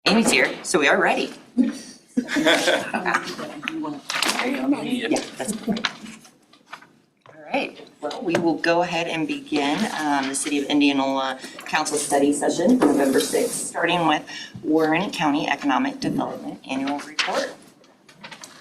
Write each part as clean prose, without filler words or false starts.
Amy's here, so we are ready. Yeah, that's perfect. All right, well, we will go ahead and begin the City of Indianola Council Study Session for November 6th, starting with Warren County Economic Development Annual Report.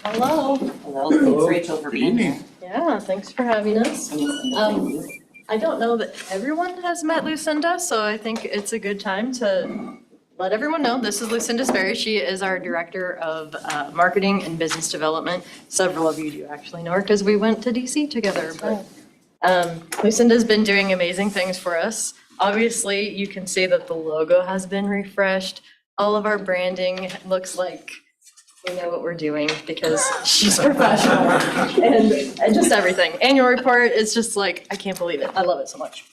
Hello. Hello, thanks Rachel for being here. Yeah, thanks for having us. I don't know that everyone has met Lucinda, so I think it's a good time to let everyone know. This is Lucinda Sperry. She is our Director of Marketing and Business Development. Several of you do actually know her because we went to DC together. But Lucinda's been doing amazing things for us. Obviously, you can see that the logo has been refreshed. All of our branding looks like we know what we're doing because she's professional and just everything. Annual report is just like, I can't believe it. I love it so much.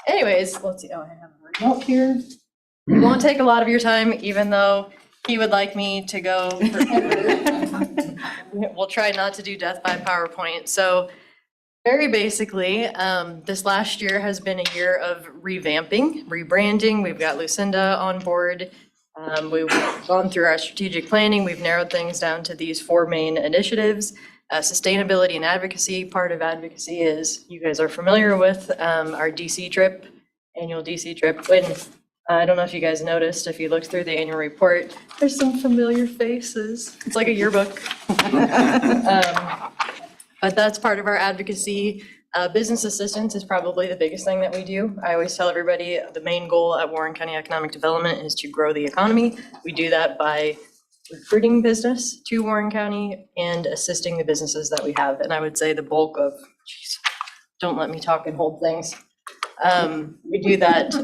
Anyways, let's see. Oh, I have a remote here. It won't take a lot of your time, even though he would like me to go forever. We'll try not to do death by PowerPoint. So very basically, this last year has been a year of revamping, rebranding. We've got Lucinda on board. We've gone through our strategic planning. We've narrowed things down to these 4 main initiatives. Sustainability and advocacy. Part of advocacy is, you guys are familiar with our DC trip, annual DC trip. When I don't know if you guys noticed, if you looked through the annual report, there's some familiar faces. It's like a yearbook. But that's part of our advocacy. Business assistance is probably the biggest thing that we do. I always tell everybody the main goal at Warren County Economic Development is to grow the economy. We do that by recruiting business to Warren County and assisting the businesses that we have. And I would say the bulk of, don't let me talk and hold things. We do that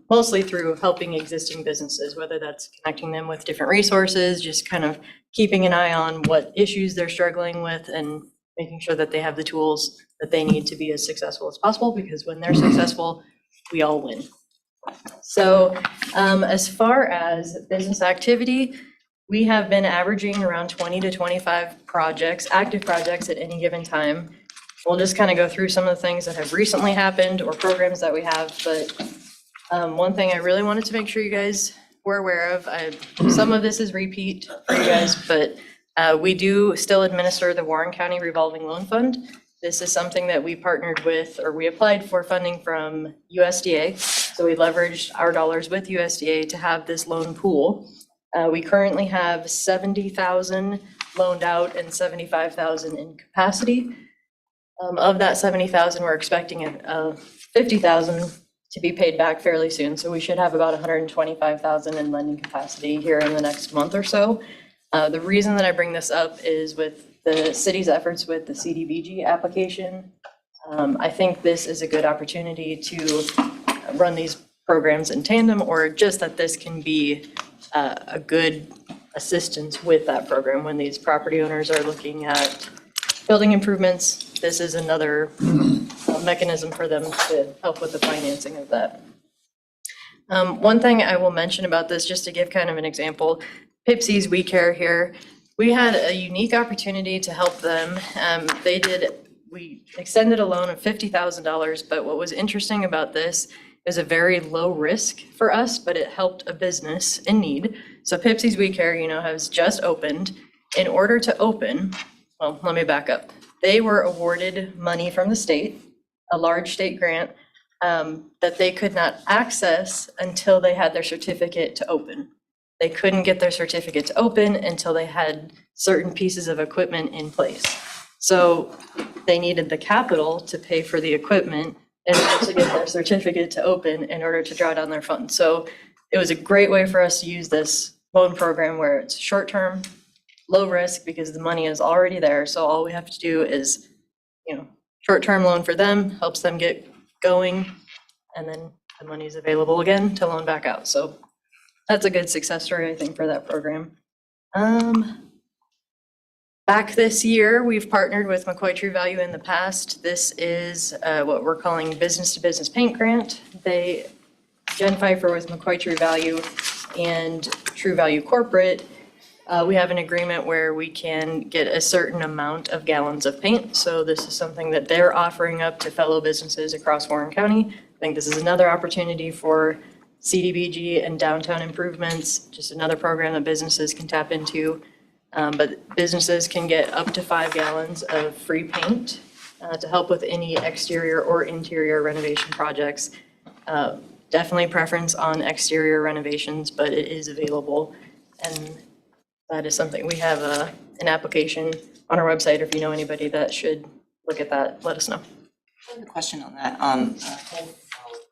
mostly through helping existing businesses, whether that's connecting them with different resources, just kind of keeping an eye on what issues they're struggling with and making sure that they have the tools that they need to be as successful as possible, because when they're successful, we all win. So as far as business activity, we have been averaging around 20 to 25 projects, active projects at any given time. We'll just kind of go through some of the things that have recently happened or programs that we have. But one thing I really wanted to make sure you guys were aware of, some of this is repeat for you guys, but we do still administer the Warren County Revolving Loan Fund. This is something that we partnered with, or we applied for funding from USDA. So we leveraged our dollars with USDA to have this loan pool. We currently have 70,000 loaned out and 75,000 in capacity. Of that 70,000, we're expecting 50,000 to be paid back fairly soon. So we should have about 125,000 in lending capacity here in the next month or so. The reason that I bring this up is with the city's efforts with the CDBG application. I think this is a good opportunity to run these programs in tandem, or just that this can be a good assistance with that program when these property owners are looking at building improvements. This is another mechanism for them to help with the financing of that. One thing I will mention about this, just to give kind of an example, Pipsy's We Care here, we had a unique opportunity to help them. We extended a loan of $50,000, but what was interesting about this is a very low risk for us, but it helped a business in need. So Pipsy's We Care, has just opened. In order to open, well, let me back up. They were awarded money from the state, a large state grant, that they could not access until they had their certificate to open. They couldn't get their certificate to open until they had certain pieces of equipment in place. So they needed the capital to pay for the equipment in order to get their certificate to open in order to draw down their funds. So it was a great way for us to use this loan program where it's short-term, low risk, because the money is already there. So all we have to do is, short-term loan for them, helps them get going, and then the money is available again to loan back out. So that's a good success story, I think, for that program. Back this year, we've partnered with McCoy True Value in the past. This is what we're calling business-to-business paint grant. Jen Pfeiffer with McCoy True Value and True Value Corporate, we have an agreement where we can get a certain amount of gallons of paint. So this is something that they're offering up to fellow businesses across Warren County. I think this is another opportunity for CDBG and downtown improvements, just another program that businesses can tap into. But businesses can get up to 5 gallons of free paint to help with any exterior or interior renovation projects. Definitely preference on exterior renovations, but it is available. And that is something, we have an application on our website. If you know anybody that should look at that, let us know. I have a question on that. A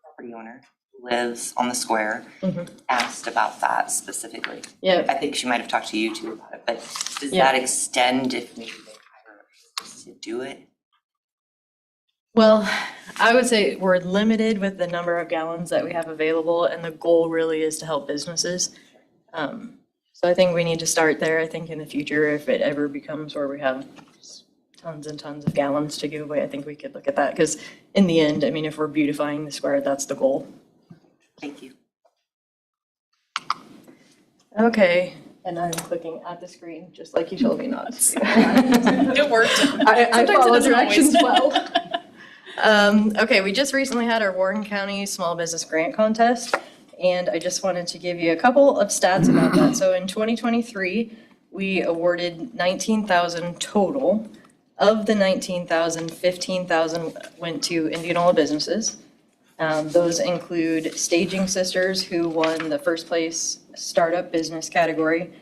property owner who lives on the square asked about that specifically. Yeah. I think she might have talked to you too about it, but does Yeah. that extend if maybe they hire a person to do it? Well, I would say we're limited with the number of gallons that we have available, and the goal really is to help businesses. So I think we need to start there. I think in the future, if it ever becomes where we have tons and tons of gallons to give away, I think we could look at that. Because in the end, I mean, if we're beautifying the square, that's the goal. Thank you. Okay, and I'm clicking at the screen, just like you told me not to. It worked. I Sometimes it follow doesn't directions always. well. Okay, we just recently had our Warren County Small Business Grant Contest, and I just wanted to give you a couple of stats about that. So in 2023, we awarded 19,000 total. Of the 19,000, 15,000 went to Indianola businesses. Those include Staging Sisters, who won the first place startup business category,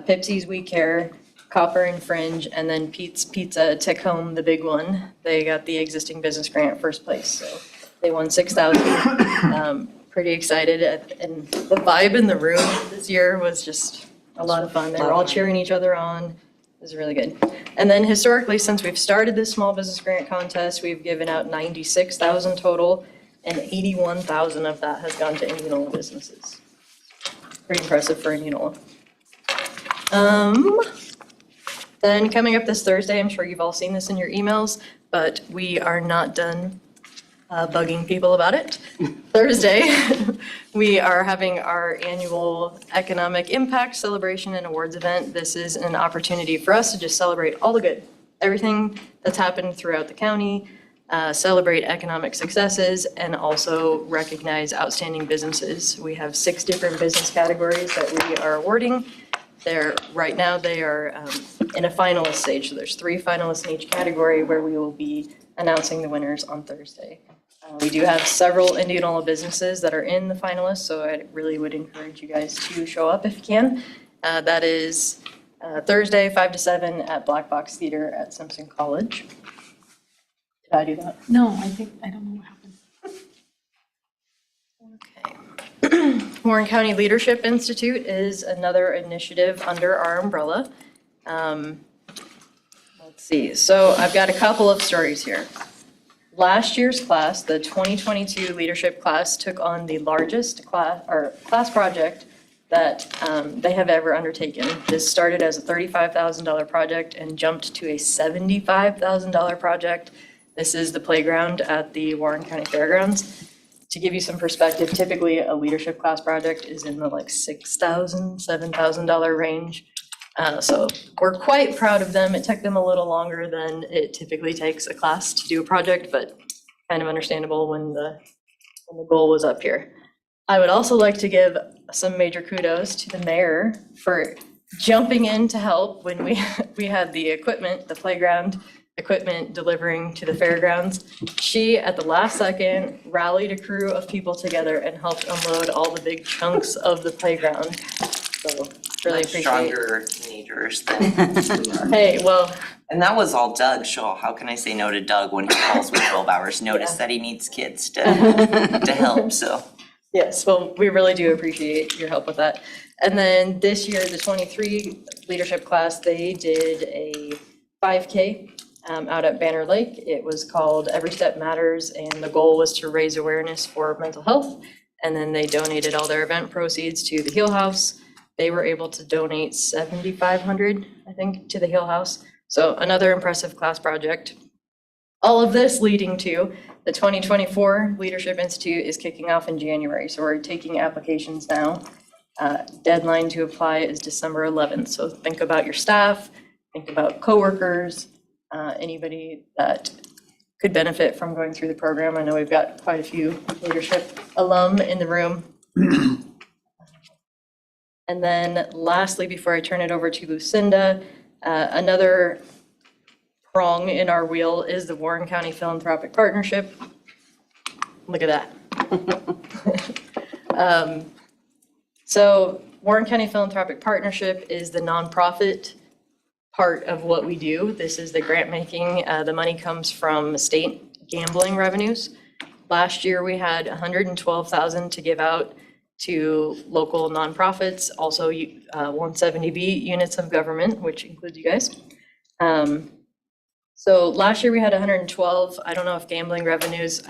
Pipsy's We Care, Copper and Fringe, and then Pete's Pizza took home the big one. They got the existing business grant first place, so they won 6,000. Pretty excited, and the vibe in the room this year was just a lot of fun. They were all cheering each other on. It was really good. And then historically, since we've started this small business grant contest, we've given out 96,000 total, and 81,000 of that has gone to Indianola businesses. Pretty impressive for Indianola. Then coming up this Thursday, I'm sure you've all seen this in your emails, but we are not done bugging people about it. Thursday, we are having our annual Economic Impact Celebration and Awards event. This is an opportunity for us to just celebrate all the good, everything that's happened throughout the county, celebrate economic successes, and also recognize outstanding businesses. We have 6 different business categories that we are awarding. Right now, they are in a finalist stage, so there's 3 finalists in each category where we will be announcing the winners on Thursday. We do have several Indianola businesses that are in the finalists, so I really would encourage you guys to show up if you can. That is Thursday, 5 to 7 at Black Box Theater at Simpson College. Did I do that? No, I don't know what happened. Okay. Warren County Leadership Institute is another initiative under our umbrella. Let's see, so I've got a couple of stories here. Last year's class, the 2022 leadership class, took on the largest class project that they have ever undertaken. This started as a $35,000 project and jumped to a $75,000 project. This is the playground at the Warren County Fairgrounds. To give you some perspective, typically a leadership class project is in the like $6,000, $7,000 range. So we're quite proud of them. It took them a little longer than it typically takes a class to do a project, but kind of understandable when the goal was up here. I would also like to give some major kudos to the mayor for jumping in to help when we had the equipment, the playground equipment delivering to the fairgrounds. She, at the last second, rallied a crew of people together and helped unload all the big chunks of the playground. So really appreciate it. Stronger teenagers than we are. Hey, well, And that was all Doug, sure, how can I say no to Doug when he calls with 12 hours notice that he needs kids to help, so. yes, well, we really do appreciate your help with that. And then this year, the 23 leadership class, they did a 5K out at Banner Lake. It was called Every Step Matters, and the goal was to raise awareness for mental health. And then they donated all their event proceeds to the Heal House. They were able to donate $7,500, I think, to the Heal House. So another impressive class project. All of this leading to the 2024 Leadership Institute is kicking off in January. So we're taking applications now. Deadline to apply is December 11th. So think about your staff, think about coworkers, anybody that could benefit from going through the program. I know we've got quite a few leadership alum in the room. And then lastly, before I turn it over to Lucinda, another prong in our wheel is the Warren County Philanthropic Partnership. Look at that. So Warren County Philanthropic Partnership is the nonprofit part of what we do. This is the grant making. The money comes from state gambling revenues. Last year, we had $112,000 to give out to local nonprofits, also 170B units of government, which includes you guys. So last year we had 112. I don't know if gambling revenues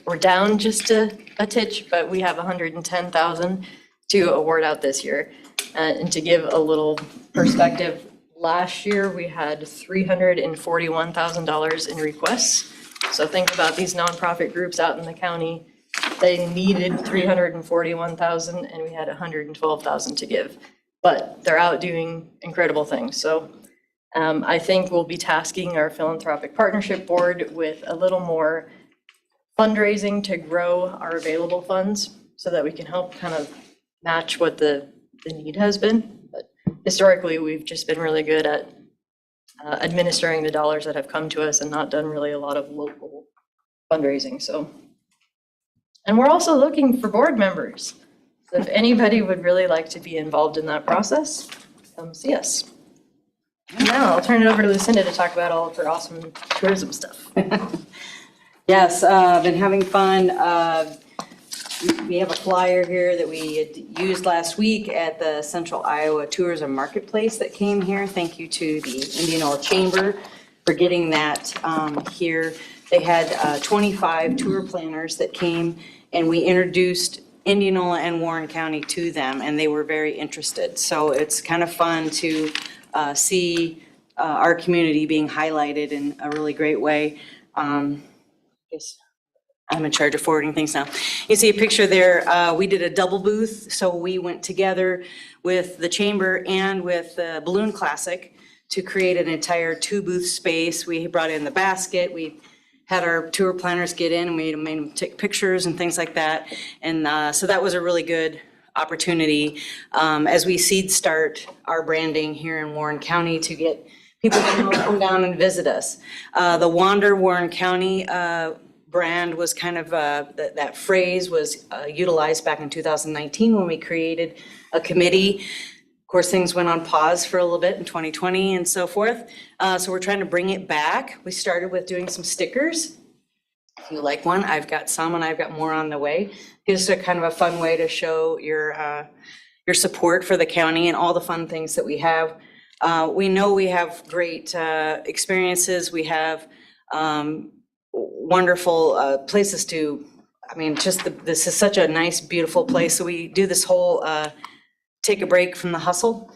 were down just a titch, but we have 110,000 to award out this year. And to give a little perspective, last year we had $341,000 in requests. So think about these nonprofit groups out in the county. They needed 341,000 and we had 112,000 to give, but they're out doing incredible things. So I think we'll be tasking our philanthropic partnership board with a little more fundraising to grow our available funds so that we can help kind of match what the need has been. But historically, we've just been really good at administering the dollars that have come to us and not done really a lot of local fundraising. So. And we're also looking for board members. So if anybody would really like to be involved in that process, come see us. And now I'll turn it over to Lucinda to talk about all of her awesome tourism stuff. Yes, been having fun. We have a flyer here that we had used last week at the Central Iowa Tourism Marketplace that came here. Thank you to the Indianola Chamber for getting that here. They had 25 tour planners that came, and we introduced Indianola and Warren County to them, and they were very interested. So it's kind of fun to see our community being highlighted in a really great way. I'm in charge of forwarding things now. You see a picture there. We did a double booth, so we went together with the Chamber and with the Balloon Classic to create an entire two-booth space. We brought in the basket. We had our tour planners get in and made them take pictures and things like that. And so that was a really good opportunity as we seed start our branding here in Warren County to get people to come down and visit us. The Wander Warren County brand was kind of, that phrase was utilized back in 2019 when we created a committee. Of course, things went on pause for a little bit in 2020 and so forth. So we're trying to bring it back. We started with doing some stickers. If you like one, I've got some and I've got more on the way. It's a kind of a fun way to show your support for the county and all the fun things that we have. We know we have great experiences. We have wonderful places to, I mean, this is such a nice, beautiful place. So we do this whole take a break from the hustle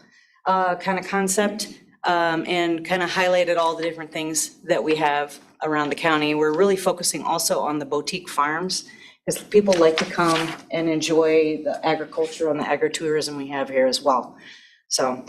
kind of concept and kind of highlighted all the different things that we have around the county. We're really focusing also on the boutique farms because people like to come and enjoy the agriculture and the agritourism we have here as well. So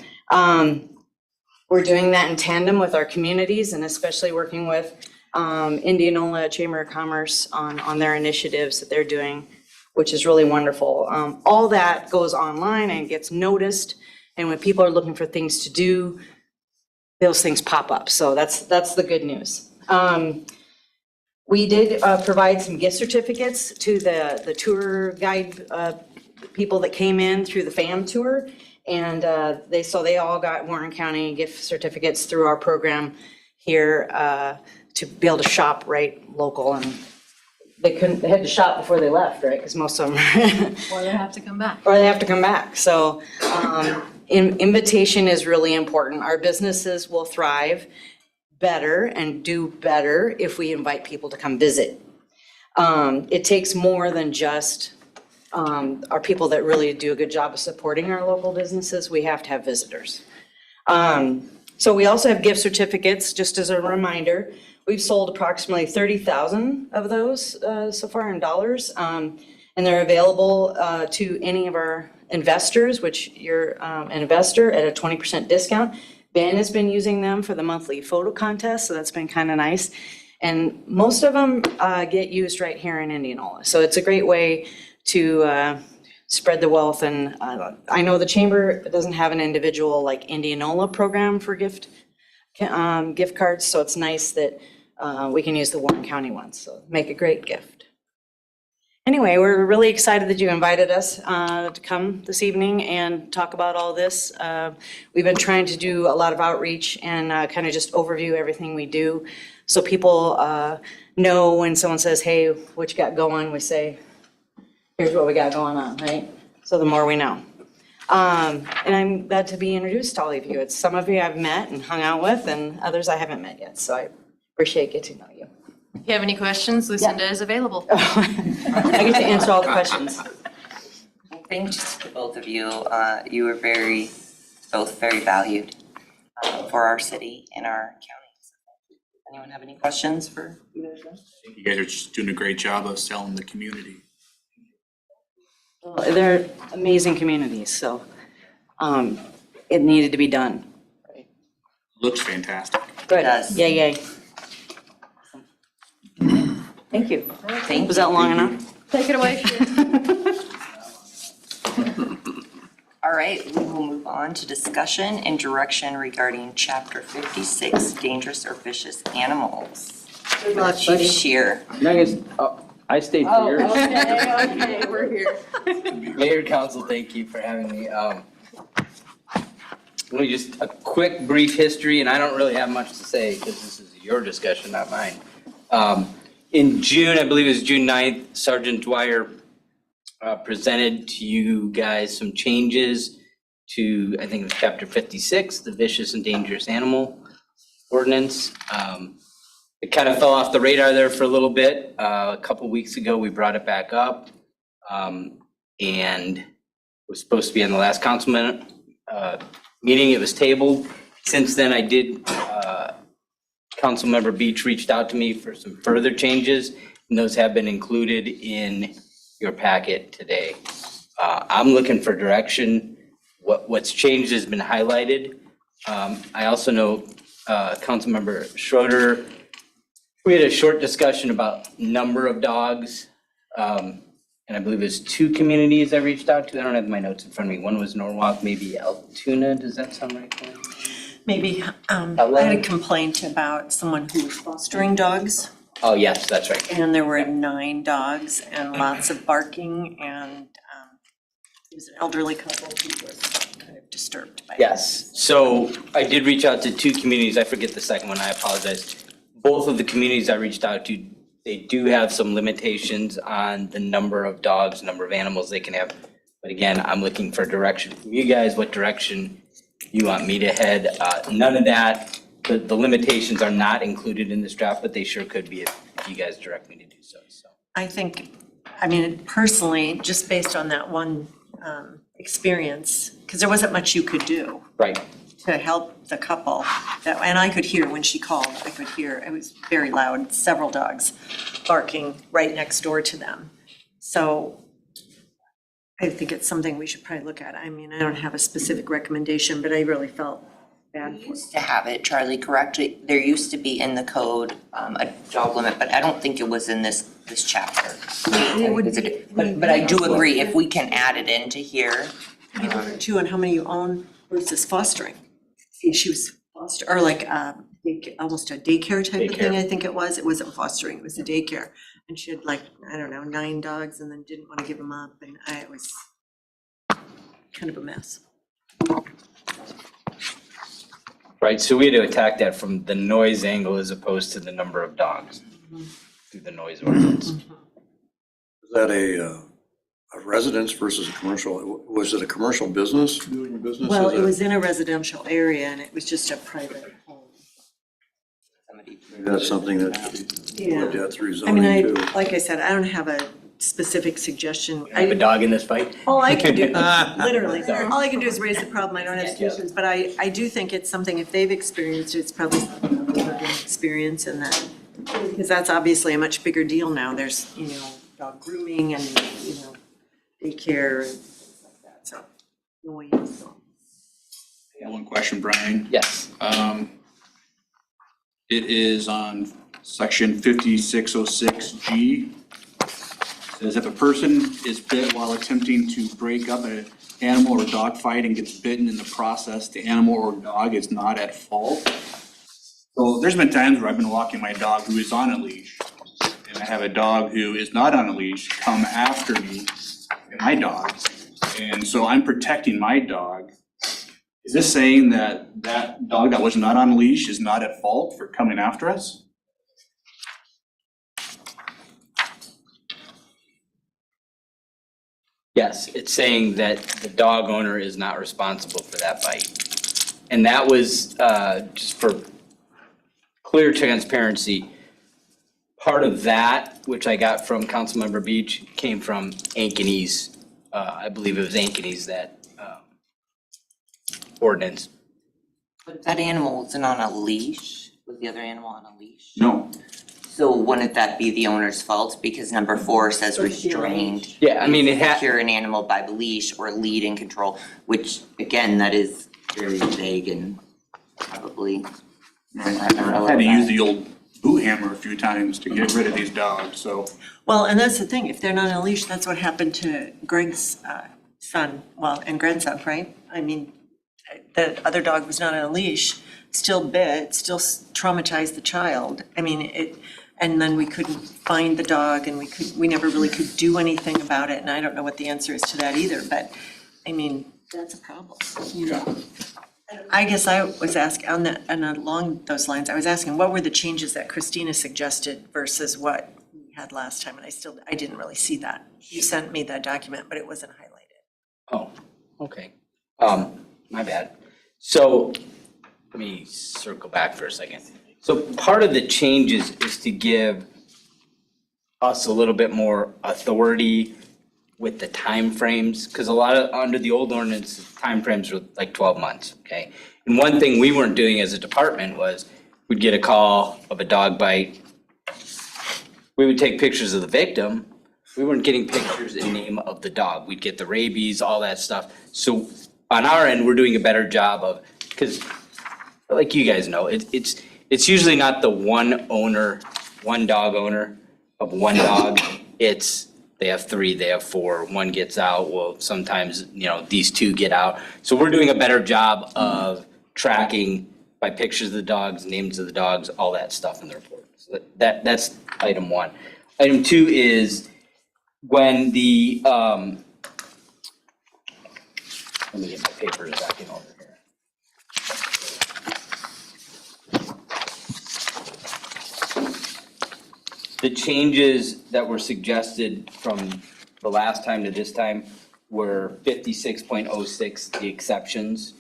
we're doing that in tandem with our communities and especially working with Indianola Chamber of Commerce on their initiatives that they're doing, which is really wonderful. All that goes online and gets noticed, and when people are looking for things to do, those things pop up. So that's the good news. We did provide some gift certificates to the tour guide people that came in through the FAM tour, and they all got Warren County gift certificates through our program here to be able to shop right local, and they had to shop before they left, right? Because most of them Or they have to come back. or they have to come back. So invitation is really important. Our businesses will thrive better and do better if we invite people to come visit. It takes more than just our people that really do a good job of supporting our local businesses. We have to have visitors. So we also have gift certificates, just as a reminder. We've sold approximately 30,000 of those so far in dollars, and they're available to any of our investors, which you're an investor at a 20% discount. Ben has been using them for the monthly photo contest, so that's been kind of nice. And most of them get used right here in Indianola. So it's a great way to spread the wealth. And I know the chamber doesn't have an individual like Indianola program for gift cards, so it's nice that we can use the Warren County ones, so make a great gift. Anyway, we're really excited that you invited us to come this evening and talk about all this. We've been trying to do a lot of outreach and kind of just overview everything we do, so people know when someone says, hey, what you got going, we say, here's what we got going on, right? So the more we know. And I'm glad to be introduced to all of you. It's some of you I've met and hung out with, and others I haven't met yet, so I appreciate getting to know you. If you have any questions, Lucinda is available. I get to answer all the questions. Thanks to both of you. You are both very valued for our city and our county. Anyone have any questions for either of them? I think you guys are just doing a great job of selling the community. Well, they're amazing communities, so it needed to be done. Looks fantastic. Good. does. Yay, yay. Thank you. Thank Was that long enough? Take it away. All right, we will move on to discussion and direction regarding Chapter 56, Dangerous or Vicious Animals. Good luck, Chief buddy. Shear. I stayed for yours. Okay, we're here. Mayor, council, thank you for having me. Let me just, a quick brief history, and I don't really have much to say because this is your discussion, not mine. In June, I believe it was June 9th, Sergeant Dwyer presented to you guys some changes to, I think it was Chapter 56, the Vicious and Dangerous Animal Ordinance. It kind of fell off the radar there for a little bit. A couple weeks ago, we brought it back up. And it was supposed to be on the last councilman meeting. It was tabled. Since then, Councilmember Beach reached out to me for some further changes, and those have been included in your packet today. I'm looking for direction. What's changed has been highlighted. I also know Councilmember Schroeder, we had a short discussion about number of dogs. And I believe there's 2 communities I reached out to. I don't have my notes in front of me. One was Norwalk, maybe Altoona. Does that sound right? Glenn? Maybe, I had a complaint about someone who was fostering dogs, Oh, yes, that's right. and there were 9 dogs and lots of barking, and it was an elderly couple who was kind of disturbed by it. Yes, so I did reach out to 2 communities. I forget the second one, I apologize. Both of the communities I reached out to, they do have some limitations on the number of dogs, number of animals they can have. But again, I'm looking for direction from you guys, what direction you want me to head. None of that, the limitations are not included in this draft, but they sure could be if you guys direct me to do so. I think, I mean, personally, just based on that one experience, because there wasn't much you could do Right. to help the couple. And I could hear when she called, I could hear, it was very loud, several dogs barking right next door to them. So I think it's something we should probably look at. I mean, I don't have a specific recommendation, but I really felt bad We for used to have it, Charlie, correctly. There used to be in the code a dog limit, but I don't think it was in this chapter. But I do agree, if we can add it into here. too, and how many you own versus fostering. See, she was foster, or like almost a daycare type of thing, Daycare. I think it was. It wasn't fostering, it was a daycare. And she had like, I don't know, 9 dogs and then didn't want to give them up, and it was kind of a mess. Right, so we had to attack that from the noise angle as opposed to the number of dogs through the noise ordinance. Is that a residence versus a commercial? Was it a commercial business doing business? Well, as it a- was in a residential area and it was just a private home. Somebody- Maybe that's something that should be looked at through I mean, zoning too. like I said, I don't have a specific suggestion. Have a dog in this fight? All I can do, literally, all I can do is raise the problem, I don't have solutions, but I do think it's something, if they've experienced it, it's probably something that we're gonna experience, and that, because that's obviously a much bigger deal now, there's, dog grooming and, daycare and stuff like that, so, noise, so. One question, Brian. Yes. It is on section 5606G. says if a person is bit while attempting to break up an animal or dog fight and gets bitten in the process, the animal or dog is not at fault. So there's been times where I've been walking my dog who is on a leash, and I have a dog who is not on a leash come after me and my dog. And so I'm protecting my dog. Is this saying that that dog that was not on a leash is not at fault for coming after us? Yes, it's saying that the dog owner is not responsible for that bite. And that was, just for clear transparency, part of that, which I got from Councilmember Beach, came from Ankeny's, I believe it was Ankeny's that ordinance. But that animal wasn't on a leash. Was the other animal on a leash? No. So wouldn't that be the owner's fault? Because number 4 says restrained. Yeah, I mean, it Secure an animal by the leash or lead and control, which again, that is very vague and probably. I've had to use the old boot hammer a few times to get rid of these dogs, so. Well, and that's the thing, if they're not on a leash, that's what happened to Greg's son, well, and grandson, right? I mean, the other dog was not on a leash, still bit, still traumatized the child. I mean, and then we couldn't find the dog and we never really could do anything about it. And I don't know what the answer is to that either, but I mean, that's a problem, you know? I guess I was asking on that, and along those lines, I was asking, what were the changes that Christina suggested versus what we had last time? And I didn't really see that. You sent me that document, but it wasn't highlighted. Oh, okay. My bad. So let me circle back for a second. So part of the changes is to give us a little bit more authority with the timeframes, because a lot of, under the old ordinance, timeframes were like 12 months, okay? And one thing we weren't doing as a department was, we'd get a call of a dog bite. We would take pictures of the victim. We weren't getting pictures and name of the dog. We'd get the rabies, all that stuff. So on our end, we're doing a better job of, because like you guys know, it's usually not the one owner, one dog owner of one dog. It's, they have 3, they have 4, one gets out, well, sometimes, you know, these 2 get out. So we're doing a better job of tracking by pictures of the dogs, names of the dogs, all that stuff in the report. So that's item 1. Item 2 is when the, let me get my papers back in order here. The changes that were suggested from the last time to this time were 56.06, the exceptions.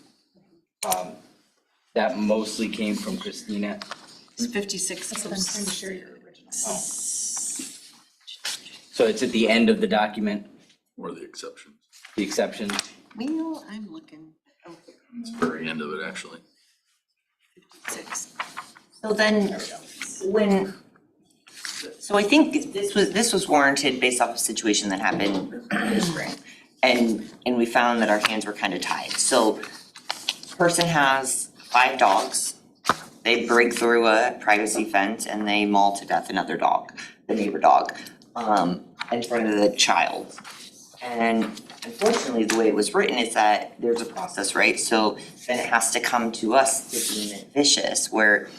That mostly came from Christina. It's 56. So it's at the end of the document, Or the exceptions. the exceptions. Well, I'm looking, oh, It's the very end of it, actually. 6. So then, so I think this was warranted based off a situation that happened this spring. And we found that our hands were kind of tied. So person has 5 dogs, they break through a privacy fence and they maul to death another dog, the neighbor dog, in front of the child. And unfortunately, the way it was written is that there's a process, right? So then it has to come to us to deem it vicious, where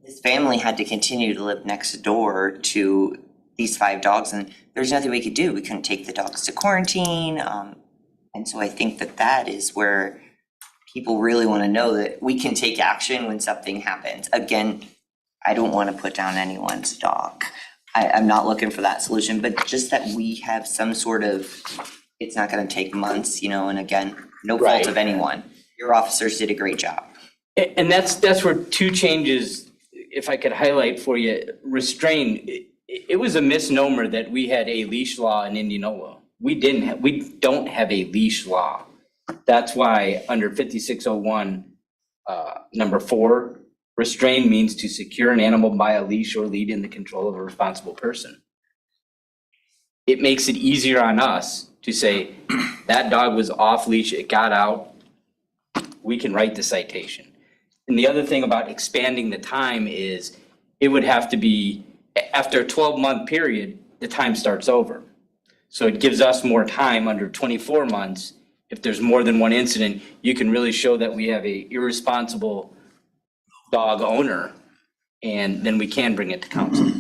this family had to continue to live next door to these 5 dogs, and there's nothing we could do. We couldn't take the dogs to quarantine. And so I think that is where people really want to know that we can take action when something happens. Again, I don't want to put down anyone's dog. I'm not looking for that solution, but just that we have some sort of, it's not going to take months, you know, and again, no fault Right. of anyone. Your officers did a great job. And that's where 2 changes, if I could highlight for you, restrain. It was a misnomer that we had a leash law in Indianola. We don't have a leash law. That's why under 5601, number 4, restrain means to secure an animal by a leash or lead in the control of a responsible person. It makes it easier on us to say, that dog was off leash, it got out, we can write the citation. And the other thing about expanding the time is, it would have to be, after a 12-month period, the time starts over. So it gives us more time under 24 months. If there's more than one incident, you can really show that we have a irresponsible dog owner, and then we can bring it to council.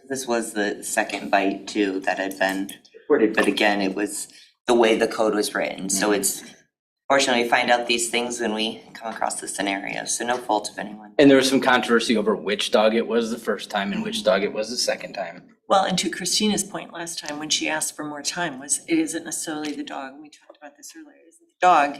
This was the second bite too that had been reported, but again, it was the way the code was written. So it's, fortunately, we find out these things when we come across the scenario, so no fault of anyone. And there was some controversy over which dog it was the first time and which dog it was the second time. Well, and to Christina's point last time, when she asked for more time, was it isn't necessarily the dog, and we talked about this earlier, it isn't the dog,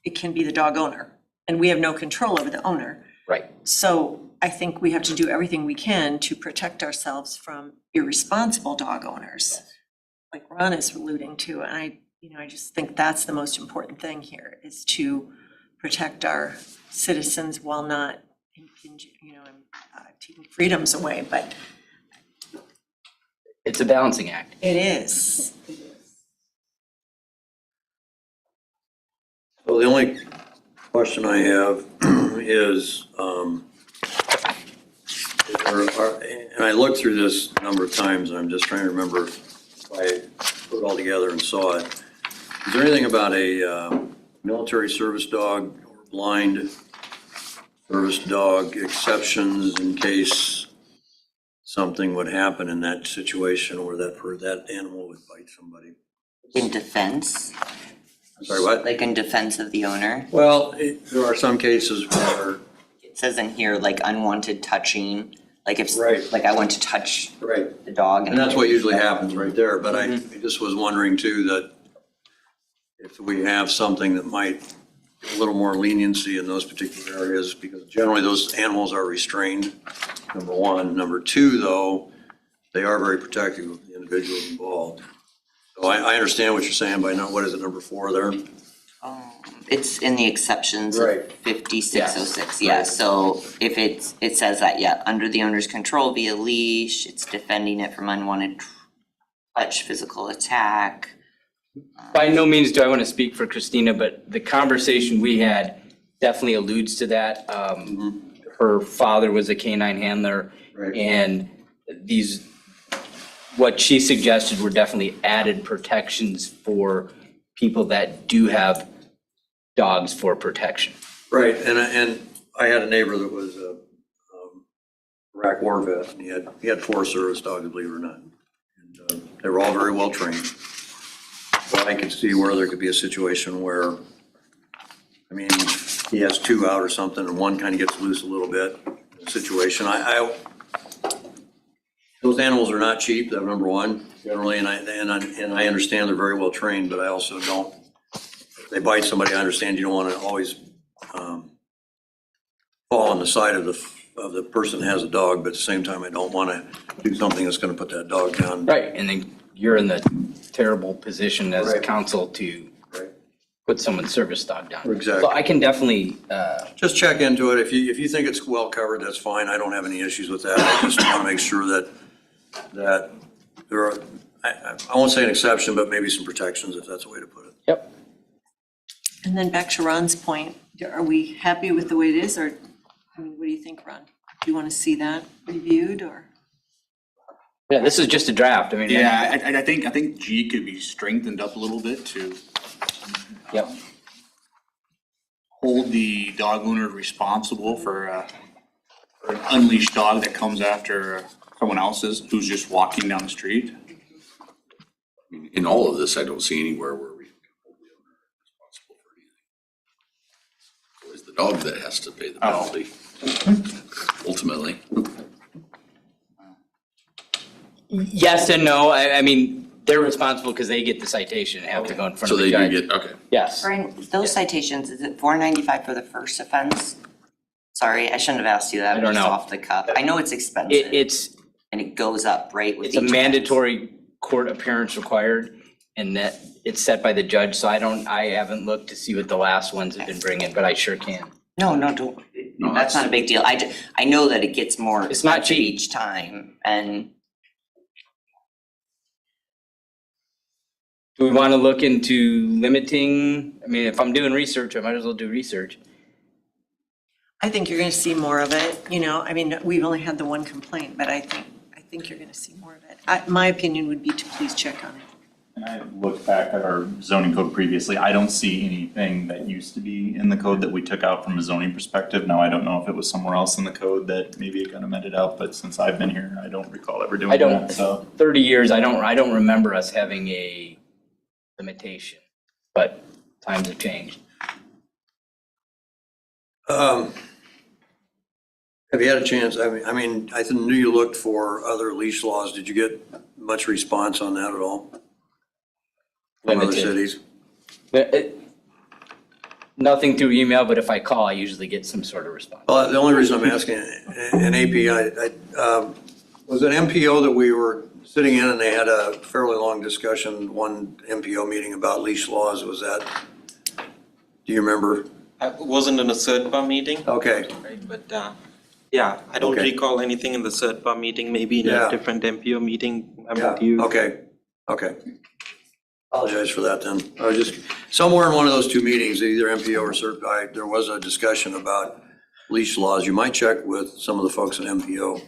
it can be the dog owner. And we have no control over the owner. Right. So I think we have to do everything we can to protect ourselves from irresponsible dog owners, like Ron is alluding to. And I just think that's the most important thing here, is to protect our citizens while not, taking freedoms away, but It's a balancing act. it is. Well, the only question I have is, and I looked through this a number of times, and I'm just trying to remember if I put it all together and saw it. Is there anything about a military service dog or blind service dog exceptions in case something would happen in that situation where that animal would bite somebody? In defense, I'm sorry, what? like in defense of the owner, Well, there are some cases where, it says in here, like unwanted touching, like if, Right. like I went to touch right, the dog. and that's what usually happens right there, but I just was wondering too that if we have something that might give a little more leniency in those particular areas, because generally those animals are restrained, number one. Number two, though, they are very protective of the individuals involved. So I understand what you're saying by what is it, number 4 there? It's in the exceptions of Right. 5606, yeah, so if it says that, yeah, under the owner's control via leash, it's defending it from unwanted touch, physical attack. By no means do I want to speak for Christina, but the conversation we had definitely alludes to that. Her father was a canine handler, Right. and what she suggested were definitely added protections for people that do have dogs for protection. Right, and I had a neighbor that was a Iraq war vet, and he had 4 service dogs, believe it or not. And they were all very well trained. But I could see where there could be a situation where, I mean, he has 2 out or something, and one kind of gets loose a little bit, situation. Those animals are not cheap, that's number one, generally, and I understand they're very well trained, but I also don't, if they bite somebody, I understand you don't want to always fall on the side of the person that has a dog, but at the same time, I don't want to do something that's going to put that dog down. Right, and then you're in the terrible position as Right. counsel to Right. put someone's service dog down. Exactly. So I can definitely, Just check into it. If you think it's well covered, that's fine. I don't have any issues with that. I just want to make sure that there are, I won't say an exception, but maybe some protections, if that's a way to put it. yep. And then back to Ron's point, are we happy with the way it is, or, I mean, what do you think, Ron? Do you want to see that reviewed, or? Yeah, this is just a draft. I mean. Yeah, I think G could be strengthened up a little bit to Yep. hold the dog owner responsible for an unleashed dog that comes after someone else's who's just walking down the street. In all of this, I don't see anywhere where we hold the owner responsible for anything. It's the dog that has to pay the penalty, ultimately. Yes and no. I mean, they're responsible because they get the citation and have to go in front So of the they judge. do get, okay. Yes. Brian, those citations, is it $4.95 for the first offense? Sorry, I shouldn't have asked you that, I don't just know. off the cuff. I know it's expensive It's and it goes up, right, with It's a each mandatory court appearance required, and that it's set by the judge, so I haven't looked to see what the last ones have been bringing, but I sure can. No, don't, No, that's not a big deal. I know that it gets more It's not expensive cheap. each time, and Do we want to look into limiting, I mean, if I'm doing research, I might as well do research. I think you're gonna see more of it, I mean, we've only had the one complaint, but I think think you're gonna see more of it. My opinion would be to please check on it. And I looked back at our zoning code previously, I don't see anything that used to be in the code that we took out from a zoning perspective. Now, I don't know if it was somewhere else in the code that maybe it got amended out, but since I've been here, I don't recall ever doing I don't, that, so. 30 years, I don't remember us having a limitation, but times have changed. Have you had a chance, I mean, I knew you looked for other leash laws. Did you get much response on that at all? From other Limited. cities? Nothing through email, but if I call, I usually get some sort of response. Well, the only reason I'm asking, an API, was it MPO that we were sitting in and they had a fairly long discussion, one MPO meeting about leash laws, was that? Do you remember? I wasn't in a CERTPA meeting, Okay, right, but, yeah, I don't Okay. recall anything in the CERTPA meeting, maybe in Yeah. a different MPO meeting, I'm yeah, with you. okay. Apologize for that then. I was just, somewhere in one of those two meetings, either MPO or CERT, there was a discussion about leash laws. You might check with some of the folks at MPO,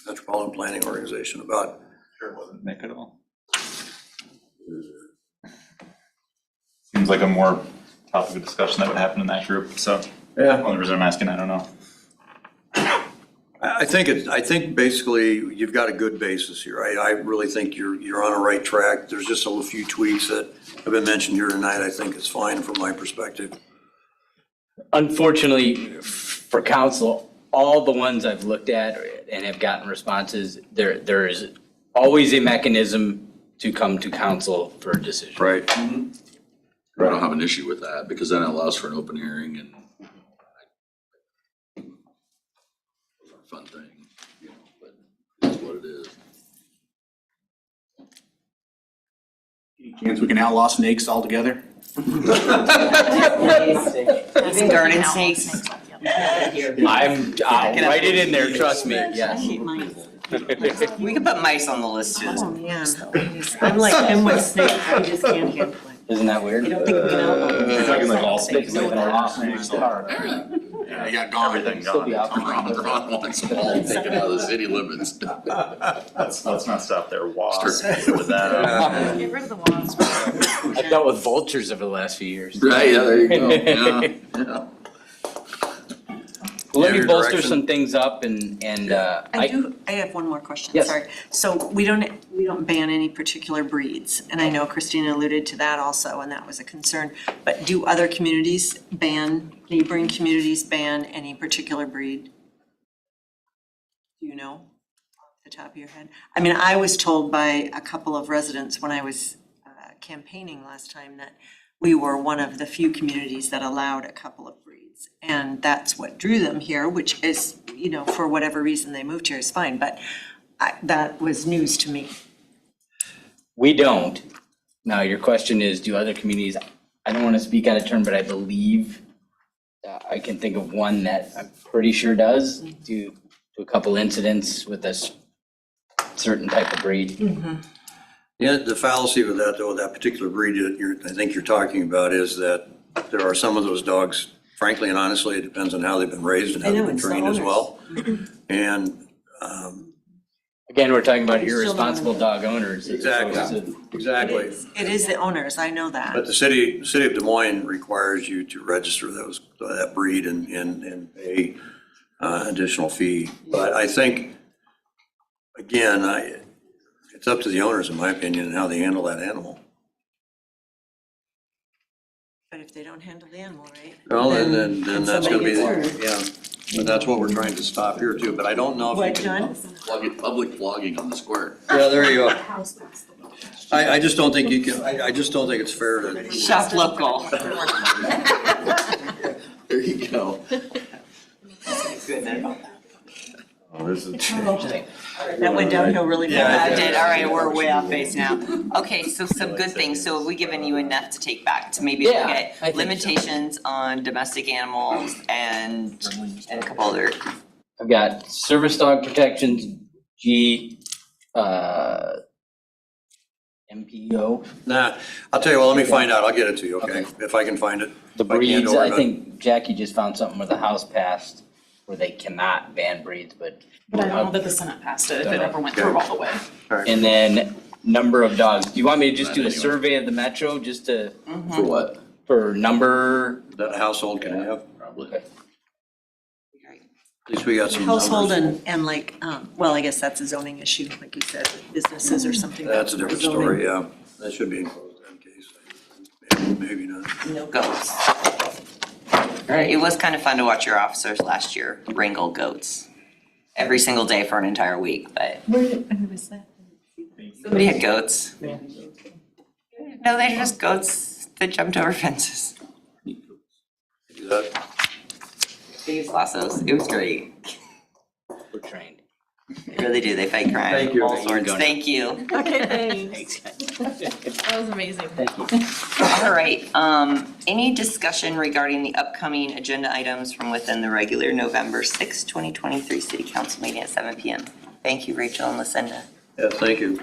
Metropolitan Planning Organization, about. Sure it wasn't Nick at all. Seems like a more topic of discussion that would happen in that group, so. Yeah. Only reason I'm asking, I don't know. I think basically you've got a good basis here. I really think you're on a right track. There's just a few tweaks that have been mentioned here tonight. I think it's fine from my perspective. Unfortunately, for council, all the ones I've looked at and have gotten responses, there is always a mechanism to come to council for a decision. Right. I don't have an issue with that, because then it allows for an open hearing and it's a fun thing, you know, but it's what it is. Any chance we can outlaw snakes altogether? Even garden snakes. I'll write it in there, trust me, yes. We could put mice on the list too. Oh, man. I'm like him with snakes, I just can't handle it. Isn't that weird? I don't think we can outlaw it. You're talking like all snakes, snakes, like like all all snakes. snakes are. Yeah, you got gone. Everything Still be gone. out there. Ron wants them all taken out of the city limits. Let's not stop there, wasps, with that. Get rid of the wasps. I've dealt with vultures over the last few years. Right, yeah, there you go, yeah. Well, let Yeah, me your bolster direction. some things up and I have one more question, Yes. sorry. So we don't ban any particular breeds, and I know Christina alluded to that also, and that was a concern. But do other communities neighboring communities ban any particular breed? Do you know off the top of your head? I mean, I was told by a couple of residents when I was campaigning last time that we were one of the few communities that allowed a couple of breeds. And that's what drew them here, which is, you know, for whatever reason they moved here is fine, but that was news to me. we don't. Now, your question is, do other communities, I don't want to speak out of turn, but I believe I can think of one that I'm pretty sure does, due to a couple incidents with this certain type of breed. Yeah, the fallacy with that though, that particular breed that I think you're talking about is that there are some of those dogs, frankly and honestly, it depends on how they've been raised and how I know, they've been it's the trained as owners. well. And, Again, we're talking about Still don't irresponsible dog owners. as opposed Exactly. to- exactly. It is the owners, I know that. But the city of Des Moines requires you to register that breed and pay additional fee. But I think, again, it's up to the owners, in my opinion, and how they handle that animal. But if they don't handle the animal right. Well, then that's gonna be, somebody gets yeah, and that's what we're trying to stop here too, but I don't know if you What, can. John? Public flogging on the square. Yeah, there you go. I just don't think you can, I just don't think it's fair to. Shop local. There you go. That went downhill really I fast. did, all right, we're way off base now. Okay, so some good things, so have we given you enough to take back to maybe look Yeah, I at think so. limitations on domestic animals and a couple other, I've got service dog protections, G, MPO. Nah, I'll tell you what, let me find out, I'll get it to you, okay, Okay. if I can find it. The If I can't, breeds, don't worry I about it. think Jackie just found something with a house passed where they cannot ban breeds, but. But I don't know that the Senate passed it, if it ever went through all the way. And then number of dogs. Do you want me to just do a survey of the metro just to, For what? for number? Is that a household can have? Probably. At least we got some numbers. Household and like, well, I guess that's a zoning issue, like you said, businesses or something. That's a different zoning. story, yeah. That should be enclosed in case. Maybe not. No goats. All right, it was kind of fun to watch your officers last year wrangle goats every single day for an entire week, but Where was that? somebody had goats. No, they're just goats that jumped over fences. Do that. They used lassos. It was great. We're trained. They really do. They fight crime. Thank you. All sorts. Thank you. Okay, thanks. That was amazing. All right, any discussion regarding the upcoming agenda items from within the regular November 6, 2023 City Council meeting at 7 PM? Thank you, Rachel and Lucinda. Yeah, thank you.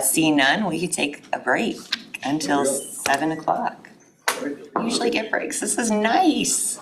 Seeing none, we could take a break until 7 o'clock. We usually get breaks. This is nice.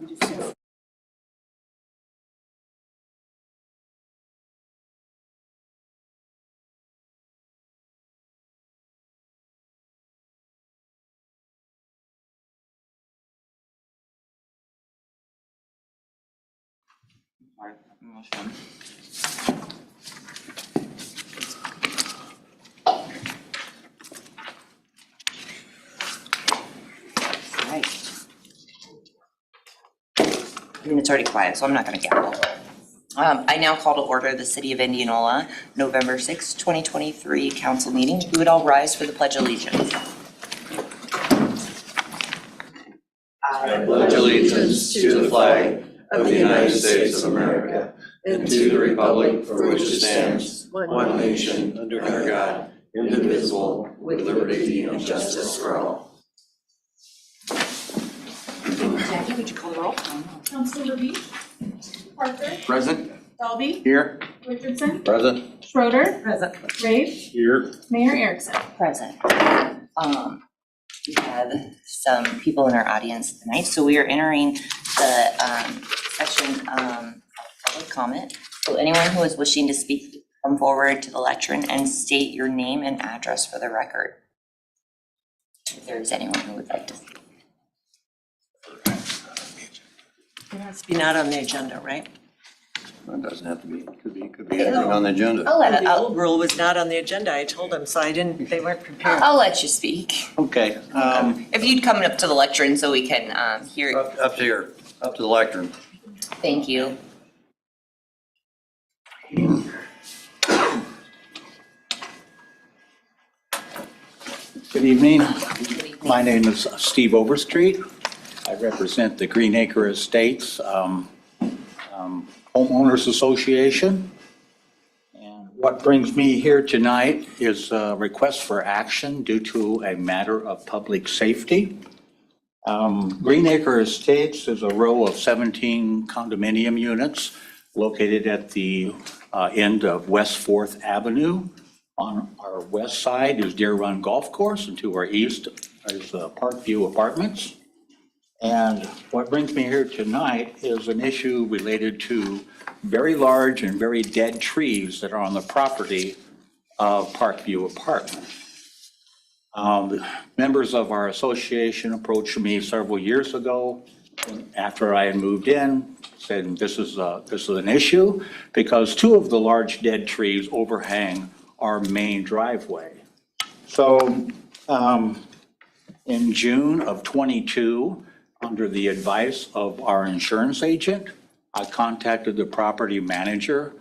Right. I mean, it's already quiet, so I'm not gonna gavel. I now call to order the City of Indianola, November 6, 2023 council meeting. We would all rise for the Pledge of Allegiance. I pledge allegiance to the flag of the United States of America and to the republic for which it stands, one nation, under God, indivisible, with liberty and justice for all. Jackie, would you call the roll? Councilor Beach, Parker, Present? Dalby, Here. Richardson, Present? Schroeder, Present. Rafe, Here. Mayor Erickson. Present. We have some people in our audience tonight, so we are entering the section of public comment. So anyone who is wishing to speak, come forward to the lectern and state your name and address for the record. If there is anyone who would like to speak. It has to be not on the agenda, right? It doesn't have to be, could be anything on the agenda. The old rule was not on the agenda, I told them, so they weren't prepared. I'll let you speak. Okay, If you'd come up to the lectern so we can hear. Up to here, up to the lectern. Thank you. Good evening. My name is Steve Overstreet. I represent the Green Acre Estates Homeowners Association. And what brings me here tonight is a request for action due to a matter of public safety. Green Acre Estates is a row of 17 condominium units located at the end of West 4th Avenue. On our west side is Deer Run Golf Course, and to our east is Parkview Apartments. And what brings me here tonight is an issue related to very large and very dead trees that are on the property of Parkview Apartments. Members of our association approached me several years ago after I had moved in, said this is an issue because two of the large dead trees overhang our main driveway. So in June of '22, under the advice of our insurance agent, I contacted the property manager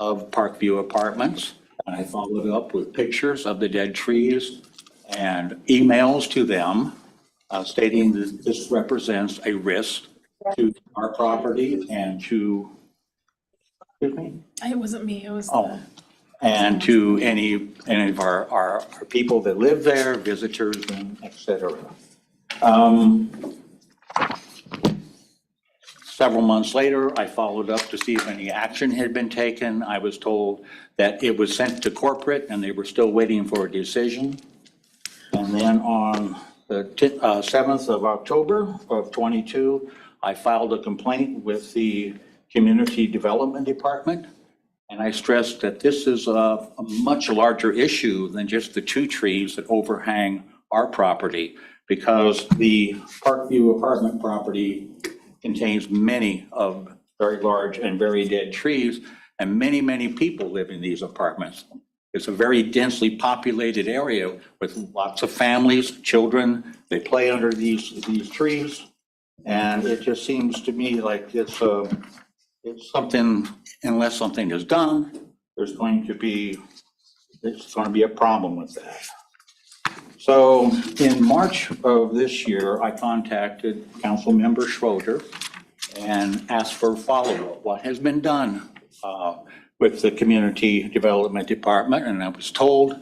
of Parkview Apartments, and I followed up with pictures of the dead trees and emails to them stating that this represents a risk to our property and to, excuse me? It wasn't me, it was. And to any of our people that live there, visitors, and et cetera. Several months later, I followed up to see if any action had been taken. I was told that it was sent to corporate and they were still waiting for a decision. And then on the 7th of October of '22, I filed a complaint with the Community Development Department. And I stressed that this is a much larger issue than just the two trees that overhang our property, because the Parkview apartment property contains many of very large and very dead trees, and many, many people live in these apartments. It's a very densely populated area with lots of families, children. They play under these trees, and it just seems to me like it's something, unless something is done, there's going to be a problem with that. So in March of this year, I contacted Councilmember Schroeder and asked for follow-up. What has been done with the Community Development Department? And I was told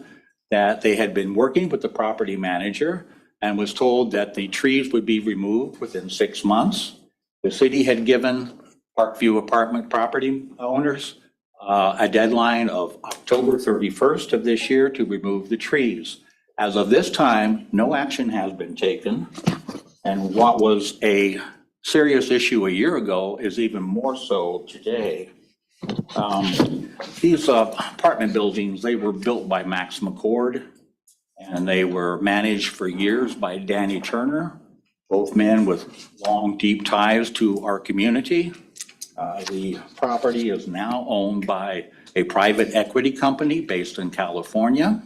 that they had been working with the property manager and was told that the trees would be removed within 6 months. The city had given Parkview apartment property owners a deadline of October 31st of this year to remove the trees. As of this time, no action has been taken. And what was a serious issue a year ago is even more so today. These apartment buildings, they were built by Max McCord, and they were managed for years by Danny Turner, both men with long, deep ties to our community. The property is now owned by a private equity company based in California.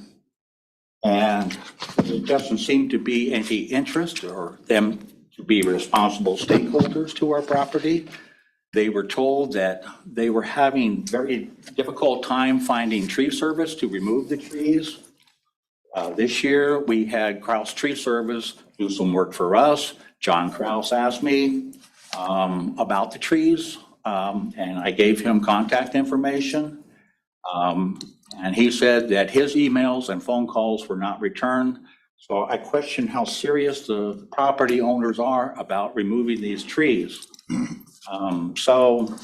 And there doesn't seem to be any interest or them to be responsible stakeholders to our property. They were told that they were having very difficult time finding tree service to remove the trees. This year, we had Kraus Tree Service do some work for us. John Kraus asked me about the trees, and I gave him contact information. And he said that his emails and phone calls were not returned. So I question how serious the property owners are about removing these trees. So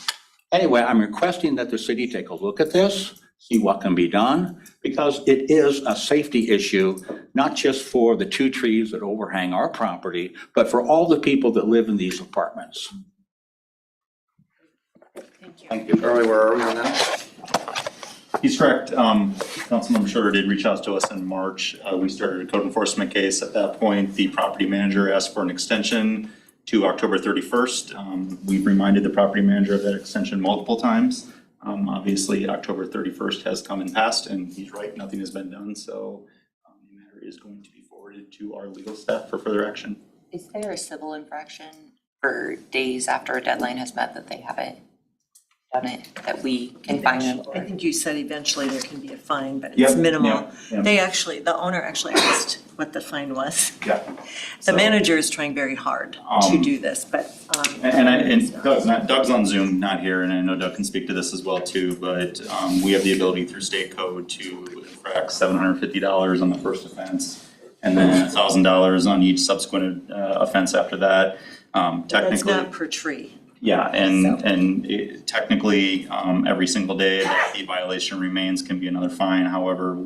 anyway, I'm requesting that the city take a look at this, see what can be done, because it is a safety issue, not just for the 2 trees that overhang our property, but for all the people that live in these apartments. Thank you. Charlie, where are we on that? He's correct. Councilmember Schroeder did reach out to us in March. We started a code enforcement case. At that point, the property manager asked for an extension to October 31st. We've reminded the property manager of that extension multiple times. Obviously, October 31st has come and passed, and he's right, nothing has been done. So the matter is going to be forwarded to our legal staff for further action. Is there a civil infraction for days after a deadline has met that they haven't done it, that we can fine them I for? think you said eventually there can be a fine, but Yep, it's minimal. yep, yep. The owner actually asked what the fine was. Yeah. The manager is trying very hard to do this, but. And Doug's on Zoom, not here, and I know Doug can speak to this as well too, but we have the ability through state code to infract $750 on the first offense, and then $1,000 on each subsequent offense after that. That's Technically, not per tree. yeah, technically, every single day that the violation remains can be another fine. However,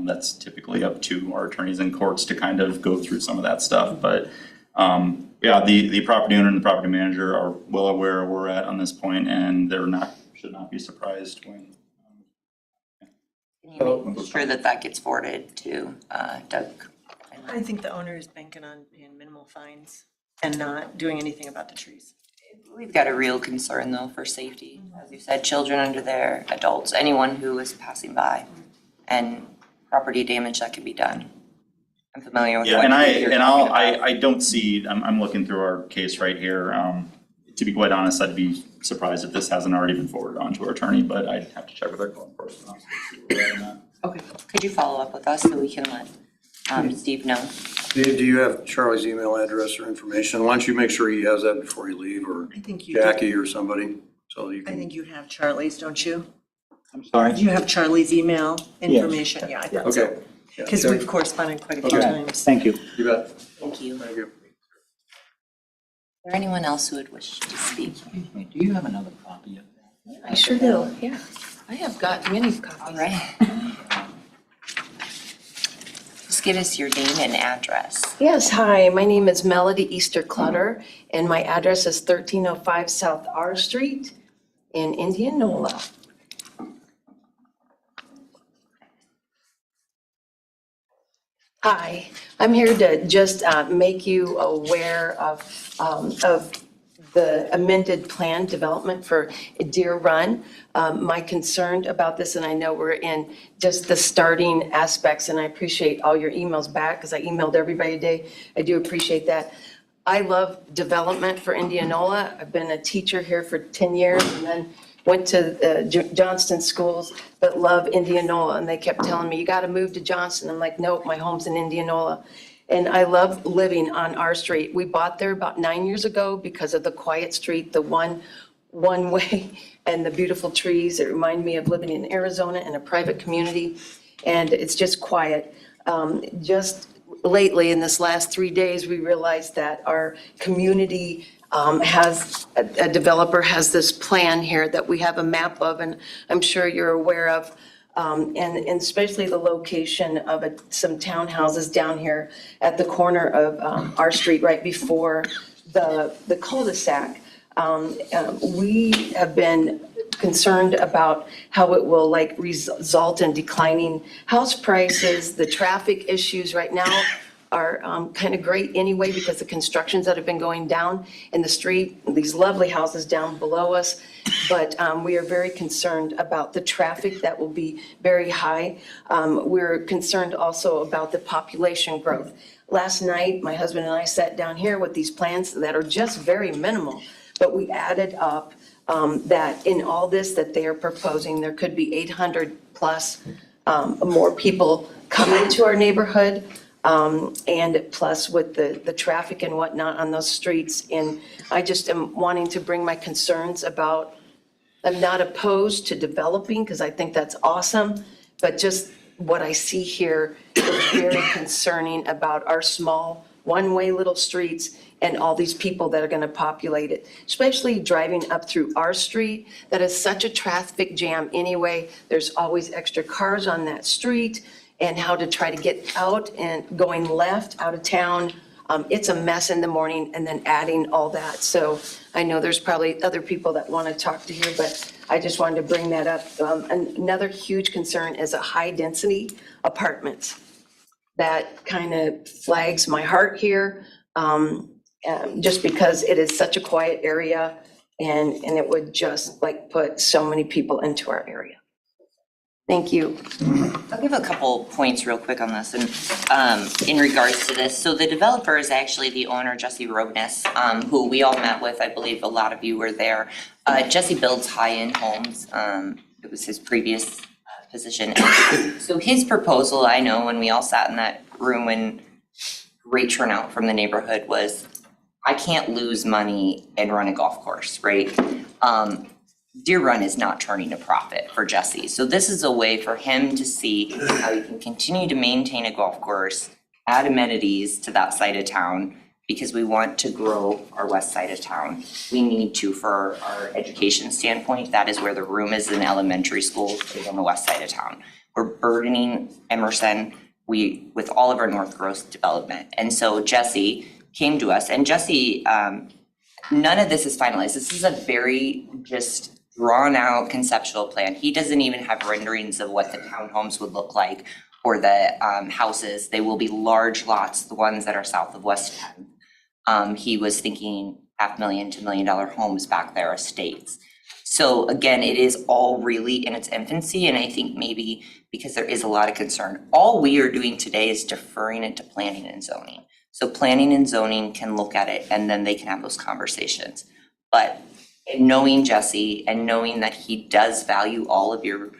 that's typically up to our attorneys in courts to kind of go through some of that stuff. But the property owner and the property manager are well aware of where we're at on this point, and should not be surprised when. Can you make sure that that gets forwarded to Doug? I think the owner is banking on paying minimal fines and not doing anything about the trees. We've got a real concern though for safety, as you said, children under there, adults, anyone who is passing by, and property damage that can be done. I'm familiar with Yeah, what and you're talking about. I don't see, I'm looking through our case right here. To be quite honest, I'd be surprised if this hasn't already been forwarded on to our attorney, but I'd have to check with our code enforcement officer to see where we're at on that. Okay, could you follow up with us so we can let Steve know? Dave, do you have Charlie's email address or information? Why don't you make sure he has that before you leave, or I think you do. Jackie or somebody, so you I can. think you have Charlie's, don't you? I'm sorry? Do you have Charlie's email information? Yeah, I thought so. Okay. Yeah. Because we've corresponded quite a few Okay, times. thank you. You bet. Thank you. Is Thank you. there anyone else who would wish to speak? Do you have another copy of that? I sure do, yeah. I have got many copies. All right. Just give us your name and address. Yes, hi, my name is Melody Easter Clutter, and my address is 1305 South R Street in Indianola. Hi, I'm here to just make you aware of the amended plan development for Deer Run. My concern about this, and I know we're in just the starting aspects, and I appreciate all your emails back, because I emailed everybody today. I do appreciate that. I love development for Indianola. I've been a teacher here for 10 years, and then went to Johnston schools, but love Indianola. And they kept telling me, you got to move to Johnston. I'm like, nope, my home's in Indianola. And I love living on our street. We bought there about 9 years ago because of the quiet street, the one way, and the beautiful trees. It reminded me of living in Arizona in a private community, and it's just quiet. Just lately, in this last 3 days, we realized that our community has, a developer has this plan here that we have a map of, and I'm sure you're aware of. And especially the location of some townhouses down here at the corner of our street, right before the cul-de-sac, we have been concerned about how it will like result in declining house prices. The traffic issues right now are kind of great anyway because the constructions that have been going down in the street, these lovely houses down below us. But we are very concerned about the traffic that will be very high. We're concerned also about the population growth. Last night, my husband and I sat down here with these plans that are just very minimal, but we added up that in all this that they are proposing, there could be 800 plus more people come into our neighborhood. And plus with the traffic and whatnot on those streets. And I just am wanting to bring my concerns about, I'm not opposed to developing because I think that's awesome, but just what I see here is very concerning about our small one-way little streets and all these people that are going to populate it, especially driving up through our street. That is such a traffic jam anyway. There's always extra cars on that street. And how to try to get out and going left out of town. It's a mess in the morning and then adding all that. So I know there's probably other people that want to talk to here, but I just wanted to bring that up. Another huge concern is a high-density apartments. That kind of flags my heart here, just because it is such a quiet area and it would just like put so many people into our area. Thank you. I'll give a couple points real quick on this and in regards to this. So the developer is actually the owner, Jesse Rogness, who we all met with. I believe a lot of you were there. Jesse builds high-end homes. It was his previous position. So his proposal, I know when we all sat in that room and great turnout from the neighborhood was, I can't lose money and run a golf course, right? Deer Run is not turning a profit for Jesse. So this is a way for him to see how he can continue to maintain a golf course, add amenities to that side of town, because we want to grow our west side of town. We need to, for our education standpoint, that is where the room is in elementary school, is on the west side of town. We're burdening Emerson with all of our North Growth development. And so Jesse came to us, and Jesse, none of this is finalized. This is a very just drawn out conceptual plan. He doesn't even have renderings of what the townhomes would look like or the houses. They will be large lots, the ones that are south of West 10th. He was thinking $500,000 to $1 million homes back there, estates. So again, it is all really in its infancy, and I think maybe because there is a lot of concern, all we are doing today is deferring it to planning and zoning. So planning and zoning can look at it and then they can have those conversations. But knowing Jesse and knowing that he does value all of your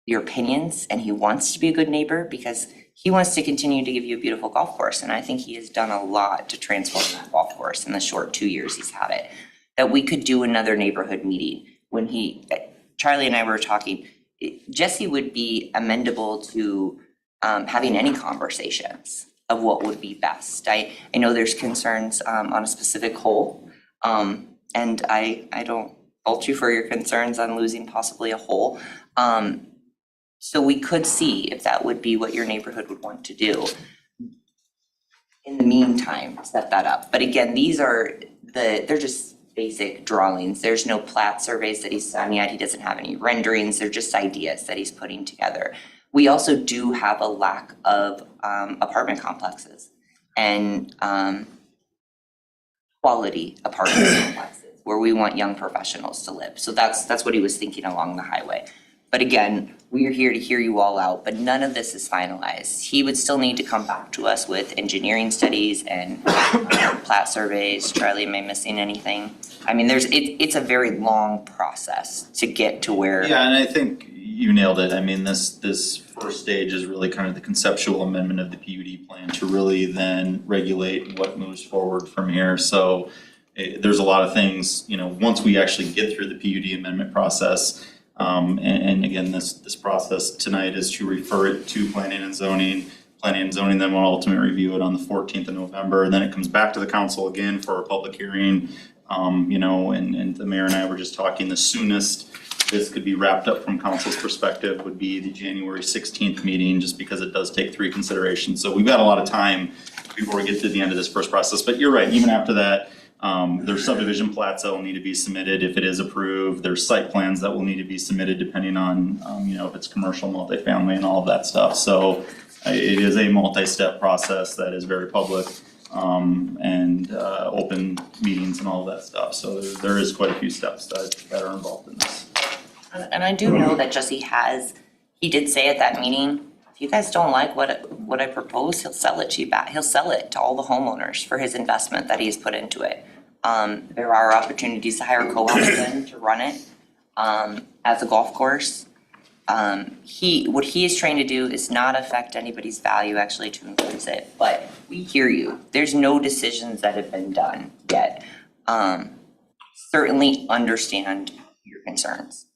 opinions and he wants to be a good neighbor because he wants to continue to give you a beautiful golf course. And I think he has done a lot to transform that golf course in the short 2 years he's had it. That we could do another neighborhood meeting. When Charlie and I were talking, Jesse would be amendable to having any conversations of what would be best. I know there's concerns on a specific hole. And I don't fault you for your concerns on losing possibly a hole. So we could see if that would be what your neighborhood would want to do. In the meantime, set that up. But again, these are they're just basic drawings. There's no plat surveys that he's done yet. He doesn't have any renderings. They're just ideas that he's putting together. We also do have a lack of apartment complexes and quality apartment complexes where we want young professionals to live. So that's what he was thinking along the highway. But again, we are here to hear you all out, but none of this is finalized. He would still need to come back to us with engineering studies and plat surveys. Charlie, am I missing anything? I mean, it's a very long process to get to where. Yeah, and I think you nailed it. I mean, this first stage is really kind of the conceptual amendment of the PUD plan to really then regulate what moves forward from here. So there's a lot of things, once we actually get through the PUD amendment process, and again, this process tonight is to refer it to planning and zoning. Planning and zoning then will ultimately review it on the 14th of November. And then it comes back to the council again for a public hearing. And the mayor and I were just talking, the soonest this could be wrapped up from council's perspective would be the January 16th meeting, just because it does take 3 considerations. So we've got a lot of time before we get to the end of this first process. But you're right, even after that, there's subdivision plats that will need to be submitted if it is approved. There's site plans that will need to be submitted depending on, if it's commercial, multifamily and all of that stuff. So it is a multi-step process that is very public, and open meetings and all of that stuff. So there is quite a few steps that are involved in this. And I do know that Jesse he did say at that meeting, if you guys don't like what I propose, he'll sell it to you back. He'll sell it to all the homeowners for his investment that he's put into it. There are opportunities to hire co-ops then to run it, as a golf course. What he is trying to do is not affect anybody's value actually to increase it, but we hear you. There's no decisions that have been done yet. Certainly understand your concerns.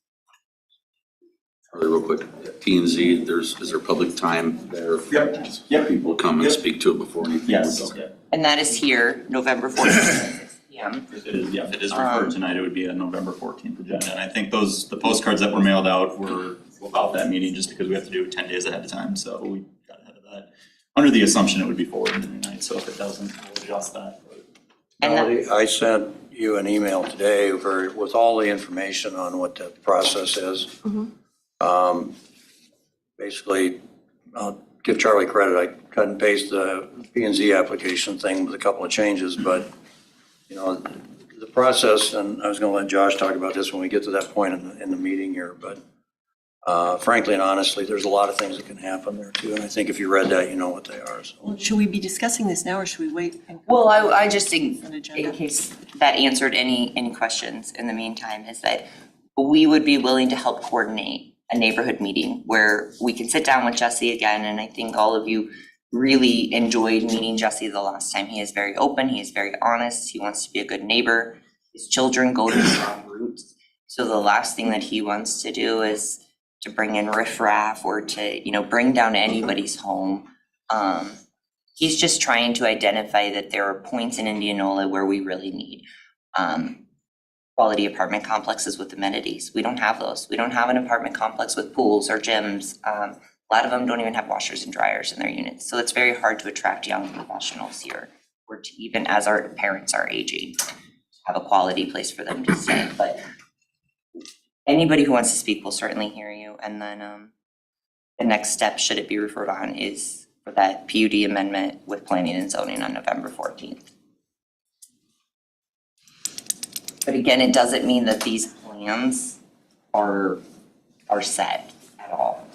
Charlie, real quick, P and Z, is there public time there? Yep. People come and speak to it before anything? Yes. Okay. And that is here, November 14th at 6 p.m. If it is referred tonight, it would be a November 14th agenda. And I think the postcards that were mailed out were about that meeting just because we have to do it 10 days ahead of time. So we got ahead of that, under the assumption it would be forwarded tonight. So if it doesn't, we'll adjust that. And that- Melody, I sent you an email today with all the information on what the process is. Basically, I'll give Charlie credit. I cut and paste the P and Z application thing with a couple of changes, but the process, and I was going to let Josh talk about this when we get to that point in the meeting here, but frankly and honestly, there's a lot of things that can happen there too. And I think if you read that, you know what they are. So. Should we be discussing this now or should we wait? Well, I just think, An agenda. in case that answered any questions in the meantime, is that we would be willing to help coordinate a neighborhood meeting where we can sit down with Jesse again, and I think all of you really enjoyed meeting Jesse the last time. He is very open, he is very honest, he wants to be a good neighbor. His children go to strong roots, so the last thing that he wants to do is to bring in riffraff or to, bring down anybody's home. He's just trying to identify that there are points in Indianola where we really need quality apartment complexes with amenities. We don't have those. We don't have an apartment complex with pools or gyms. A lot of them don't even have washers and dryers in their units. So it's very hard to attract young professionals here, or to even as our parents are aging, have a quality place for them to stay. But anybody who wants to speak will certainly hear you. And then the next step, should it be referred on, is for that PUD amendment with planning and zoning on November 14th. But again, it doesn't mean that these plans are set at all.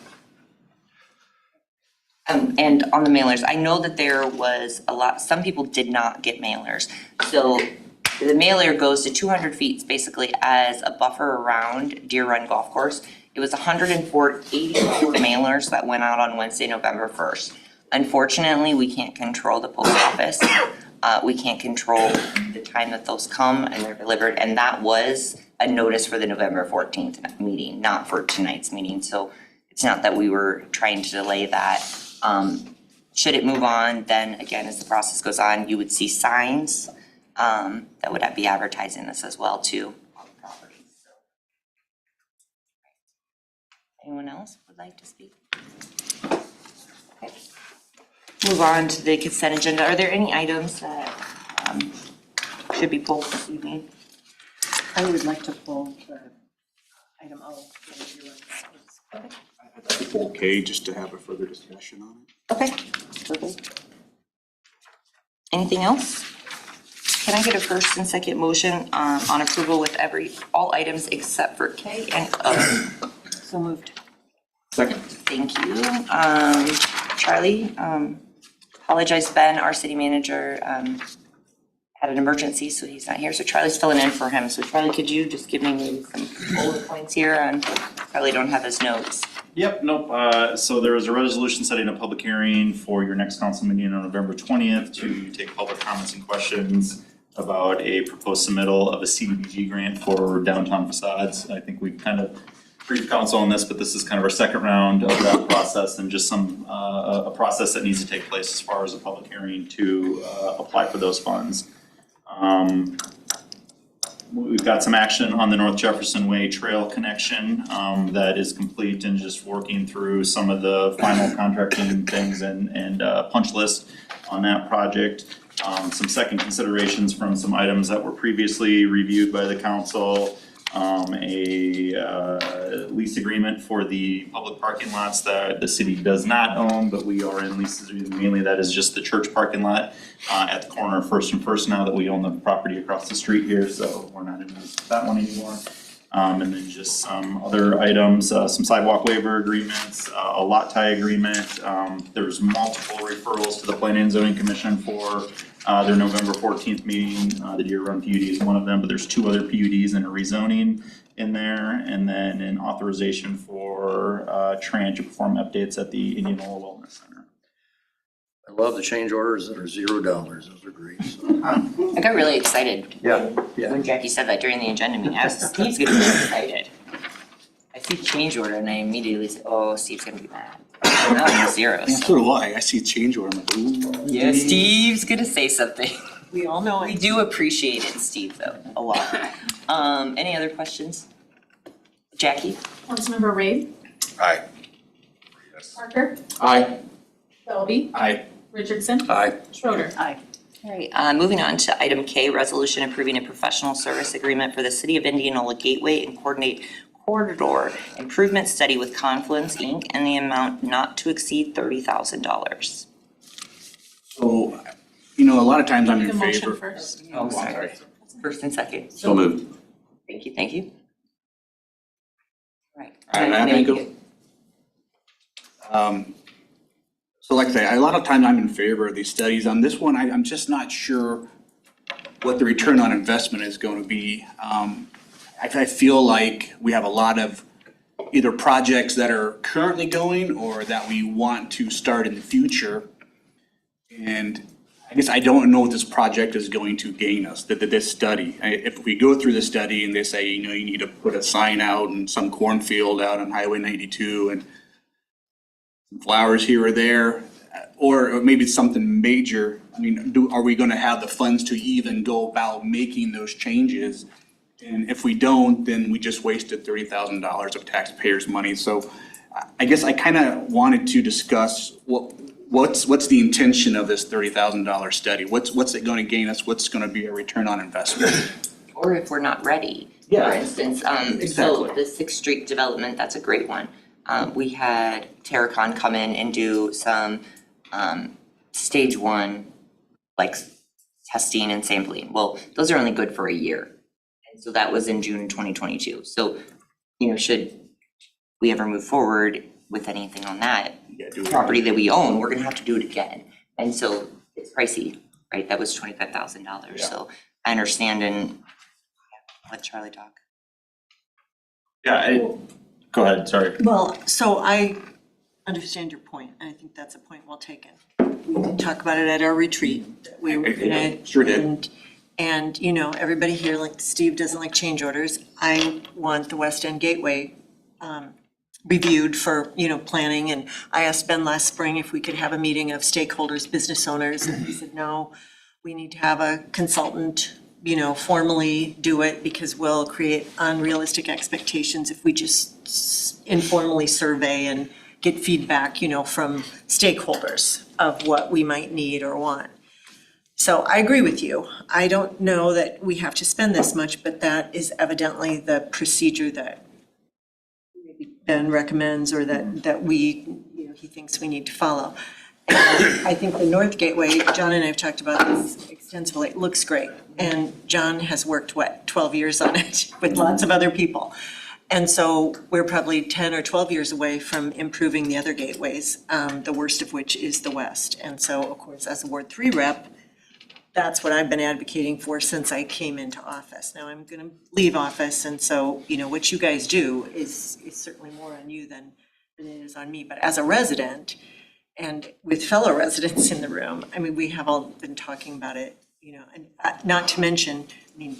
And on the mailers, I know that there was some people did not get mailers. So the mailer goes to 200 feet basically as a buffer around Deer Run Golf Course. It was 84 mailers that went out on Wednesday, November 1st. Unfortunately, we can't control the post office. We can't control the time that those come and they're delivered. And that was a notice for the November 14th meeting, not for tonight's meeting. So it's not that we were trying to delay that. Should it move on, then again, as the process goes on, you would see signs that would be advertising this as well too on the property. So. Anyone else would like to speak? Okay. Move on to the consent agenda. Are there any items that should be pulled this evening? I would like to pull the item O. Okay. I'd like to pull K just to have a further discussion on it. Okay. Perfect. Anything else? Can I get a first and second motion on approval with all items except for K and O? So moved. Second. Thank you. Charlie, apologize, Ben, our city manager, had an emergency, so he's not here. So Charlie's filling in for him. So Charlie, could you just give me maybe some bullet points here on, probably don't have his notes. Yep, nope. So there is a resolution setting a public hearing for your next council meeting on November 20th to take public comments and questions about a proposed submittal of a CDBG grant for downtown facades. I think we kind of briefed council on this, but this is kind of our second round of that process and just a process that needs to take place as far as a public hearing to apply for those funds. we've got some action on the North Jefferson Way Trail connection that is complete and just working through some of the final contracting things and punch list on that project. Some second considerations from some items that were previously reviewed by the council. A lease agreement for the public parking lots that the city does not own, but we are in leases, mainly that is just the church parking lot at the corner of First and First now that we own the property across the street here, so we're not in that one anymore. And then just some other items, some sidewalk waiver agreements, a lot tie agreement. There's multiple referrals to the Planning and Zoning Commission for their November 14th meeting. The Deer Run PUD is one of them, but there's two other PUDs and a rezoning in there. And then an authorization for Tran to perform updates at the Indianola Wellness Center. I love the change orders that are $0. Those are great. So, I got really excited yeah. when Jackie said that during the agenda meeting. I was, Steve's gonna be excited. I see change order and I immediately said, oh, Steve's gonna be mad. So now I'm zeros. Yeah, so do I see change order, I'm like, ooh. Yeah, Steve's gonna say something. We all know We it. do appreciate it, Steve, though, a lot. Any other questions? Jackie? Councilmember Ray, Aye. Parker, Aye. Selby, Aye. Richardson, Aye. Schroeder. Aye. All right, moving on to item K, resolution approving a professional service agreement for the City of Indianola Gateway and Corridor Improvement Study with Confluence, Inc., and the amount not to exceed $30,000. So, you know, a lot of times I'm Make in a motion favor. first. Oh, sorry. First and second. So moved. Thank you. Right. And I think so like I say, a lot of times I'm in favor of these studies. On this one, I'm just not sure what the return on investment is going to be. I feel like we have a lot of either projects that are currently going or that we want to start in the future. And I guess I don't know what this project is going to gain us, this study. If we go through the study and they say, you know, you need to put a sign out in some cornfield out on Highway 92 and flowers here or there, or maybe it's something major. I mean, are we gonna have the funds to even go about making those changes? And if we don't, then we just wasted $30,000 of taxpayers' money. So I guess I kind of wanted to discuss what's the intention of this $30,000 study? What's it going to gain us? What's going to be a return on investment? Or if we're not ready. Yeah. For instance, so Exactly. the Sixth Street development, that's a great one. We had Terracon come in and do some stage one, like testing and sampling. Well, those are only good for a year. And so that was in June 2022. So, you know, should we ever move forward with anything on that property that we own, we're gonna have to do it again. And so it's pricey, right? That was $25,000. So I understand and let Charlie talk. Yeah, go ahead, sorry. Well, so I understand your point, and I think that's a point well taken. We did talk about it at our retreat. That we were gonna. Sure did. And, you know, everybody here, like Steve doesn't like change orders. I want the West End Gateway reviewed for, you know, planning. And I asked Ben last spring if we could have a meeting of stakeholders, business owners, and he said, no, we need to have a consultant, you know, formally do it because we'll create unrealistic expectations if we just informally survey and get feedback, you know, from stakeholders of what we might need or want. So I agree with you. I don't know that we have to spend this much, but that is evidently the procedure that maybe Ben recommends or that we, you know, he thinks we need to follow. And I think the North Gateway, John and I have talked about this extensively, it looks great. And John has worked, 12 years on it with lots of other people. And so we're probably 10 or 12 years away from improving the other gateways, the worst of which is the West. And so, of course, as a Ward 3 rep, that's what I've been advocating for since I came into office. Now I'm gonna leave office, and so, you know, what you guys do is certainly more on you than it is on me. But as a resident, and with fellow residents in the room, I mean, we have all been talking about it, you know, and not to mention, I mean,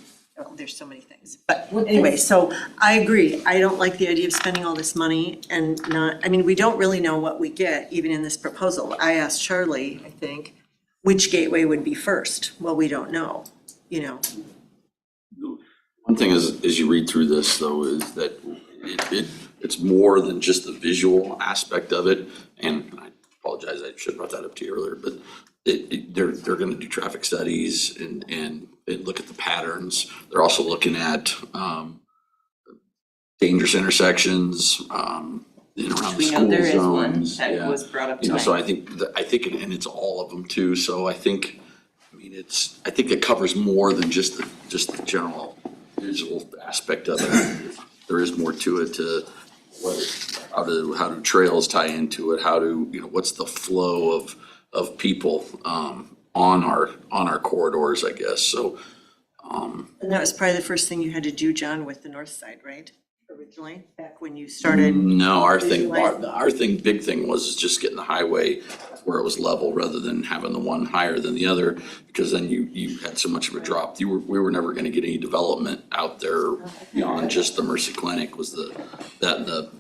there's so many things. But anyway, so I agree. I don't like the idea of spending all this money and not, I mean, we don't really know what we get even in this proposal. I asked Charlie, I think, which gateway would be first? Well, we don't know, you know. One thing as you read through this though, is that it's more than just the visual aspect of it. And I apologize, I should have brought that up to you earlier, but they're gonna do traffic studies and look at the patterns. They're also looking at, dangerous intersections, around the We know school there is one zones. that Yeah. was brought up You know, tonight. so I think, and it's all of them too, so I think, I think it covers more than just the general visual aspect of it. There is more to it, to how do trails tie into it, what's the flow of people, on our corridors, I guess, so. And that was probably the first thing you had to do, John, with the north side, right? Originally, back when you started. No, our visualizing. thing, big thing was just getting the highway where it was level rather than having the one higher than the other, because then you had so much of a drop. We were never gonna get any development out there beyond just the Mercy Clinic was that and the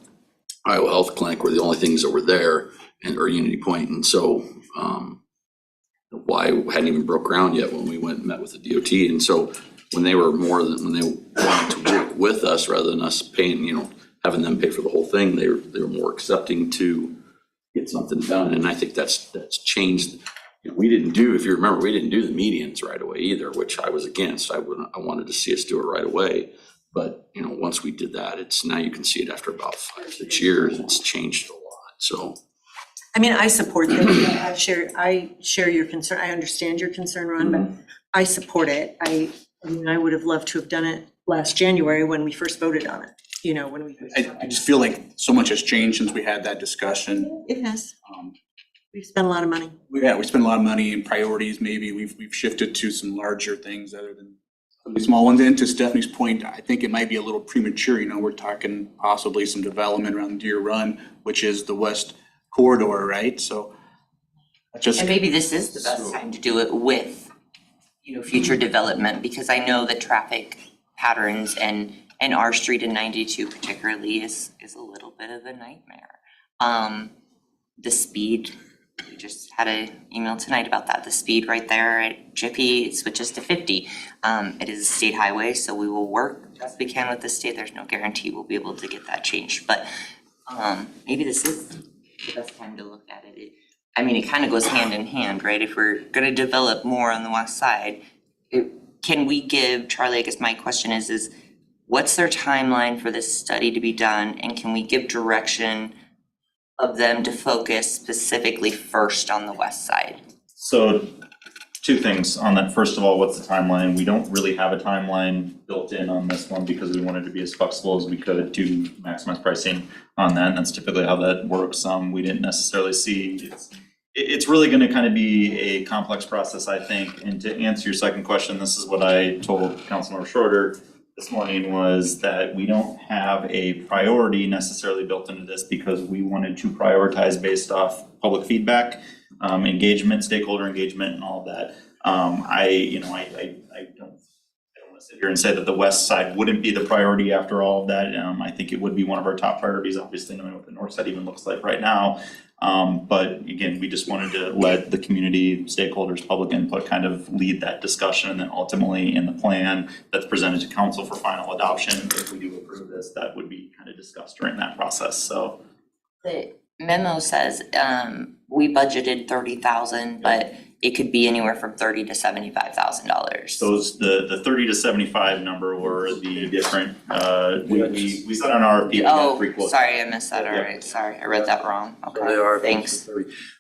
Iowa Health Clinic were the only things that were there, or Unity Point, and so, Y hadn't even broke ground yet when we went and met with the DOT, and so when they wanted to work with us rather than us paying, having them pay for the whole thing, they were more accepting to get something done, and I think that's changed. We didn't do, if you remember, we didn't do the medians right away either, which I was against. I wanted to see us do it right away, but once we did that, now you can see it after about 5-6 years, it's changed a lot, so. I mean, I support that. I share your concern. I understand your concern, Ron, but I support it. I would have loved to have done it last January when we first voted on it, when we. I just feel like so much has changed since we had that discussion. It has. We've spent a lot of money. We spent a lot of money and priorities, maybe we've shifted to some larger things other than some of the small ones. And to Stephanie's point, I think it might be a little premature, we're talking possibly some development around Deer Run, which is the west corridor, right? So just. And maybe this is the best time to do it with, future development, because I know the traffic patterns and our street in 92 particularly is a little bit of a nightmare. The speed, we just had an email tonight about that, the speed right there at Jiffy switches to 50. It is a state highway, so we will work as we can with the state. There's no guarantee we'll be able to get that changed, but maybe this is the best time to look at it. It kind of goes hand in hand, right? If we're gonna develop more on the west side, can we give, Charlie, I guess my question is what's their timeline for this study to be done? And can we give direction of them to focus specifically first on the west side? So, two things on that. First of all, what's the timeline? We don't really have a timeline built in on this one because we wanted to be as flexible as we could to maximize pricing on that. And that's typically how that works. We didn't necessarily see, it's really gonna kind of be a complex process, I think. And to answer your second question, this is what I told Councilmember Schroeder this morning, was that we don't have a priority necessarily built into this because we wanted to prioritize based off public feedback, engagement, stakeholder engagement, and all of that. I don't want to sit here and say that the west side wouldn't be the priority after all of that. I think it would be one of our top priorities, obviously, knowing what the north side even looks like right now. But again, we just wanted to let the community, stakeholders, public input kind of lead that discussion, and then ultimately in the plan that's presented to council for final adoption, if we do approve this, that would be kind of discussed during that process, so. The memo says, we budgeted 30,000, but it could be anywhere from $30,000 to $75,000. Those, the 30 to 75 number were the different, we set an RFP, we got 3 quotes. Sorry, I missed that, all right, sorry, I read that wrong, So they okay, are. thanks.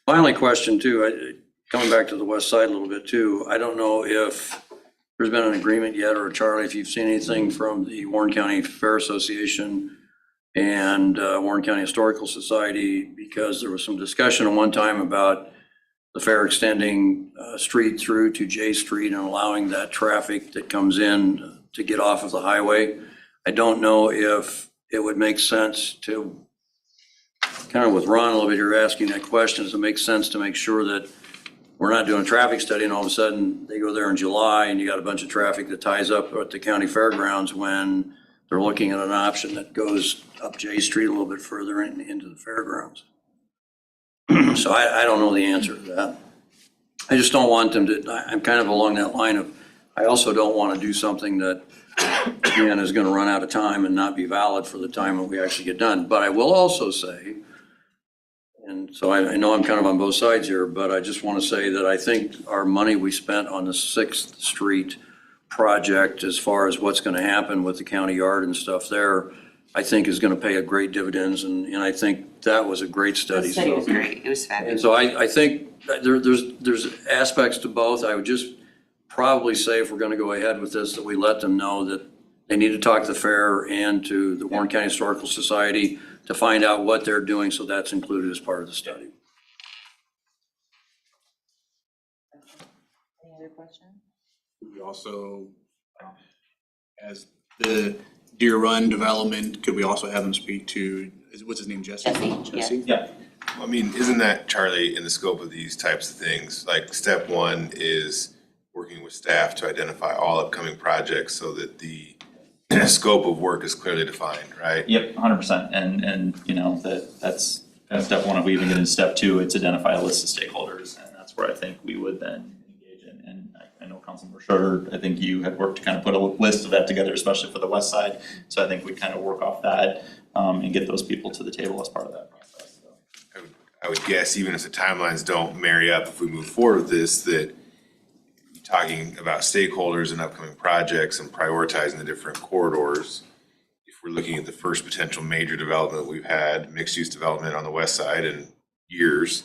Finally, question too, coming back to the west side a little bit too, I don't know if there's been an agreement yet, or Charlie, if you've seen anything from the Warren County Fair Association and Warren County Historical Society, because there was some discussion at one time about the fair extending street through to J Street and allowing that traffic that comes in to get off of the highway. I don't know if it would make sense to, kind of with Ron a little bit, you're asking that question, does it make sense to make sure that we're not doing a traffic study and all of a sudden they go there in July and you got a bunch of traffic that ties up at the county fairgrounds when they're looking at an option that goes up J Street a little bit further into the fairgrounds. So I don't know the answer to that. I just don't want them to, I'm kind of along that line of, I also don't want to do something that, again, is going to run out of time and not be valid for the time when we actually get done. But I will also say, and so I know I'm kind of on both sides here, but I just want to say that I think our money we spent on the 6th Street project, as far as what's going to happen with the county yard and stuff there, I think is going to pay a great dividends, and I think that was a great study. The study was So- great, it was And fabulous. so I think that there's aspects to both. I would just probably say, if we're going to go ahead with this, that we let them know that they need to talk to the fair and to the Warren County Historical Society to find out what they're doing, so that's included as part of the study. Any other questions? We also, as the Deer Run development, could we also have them speak to, what's his name, Jesse? Jesse, yeah. I mean, isn't that, Charlie, in the scope of these types of things, like step one is working with staff to identify all upcoming projects so that the scope of work is clearly defined, right? Yep, 100%. And you know, that's kind of step one. If we even get into step two, it's identify a list of stakeholders. And that's where I think we would then engage in. And I know Councilmember Schroeder, I think you had worked to kind of put a list of that together, especially for the west side. So I think we kind of work off that and get those people to the table as part of that process. So. I would guess even if the timelines don't marry up, if we move forward with this, that talking about stakeholders and upcoming projects and prioritizing the different corridors, if we're looking at the first potential major development we've had, mixed-use development on the west side in years,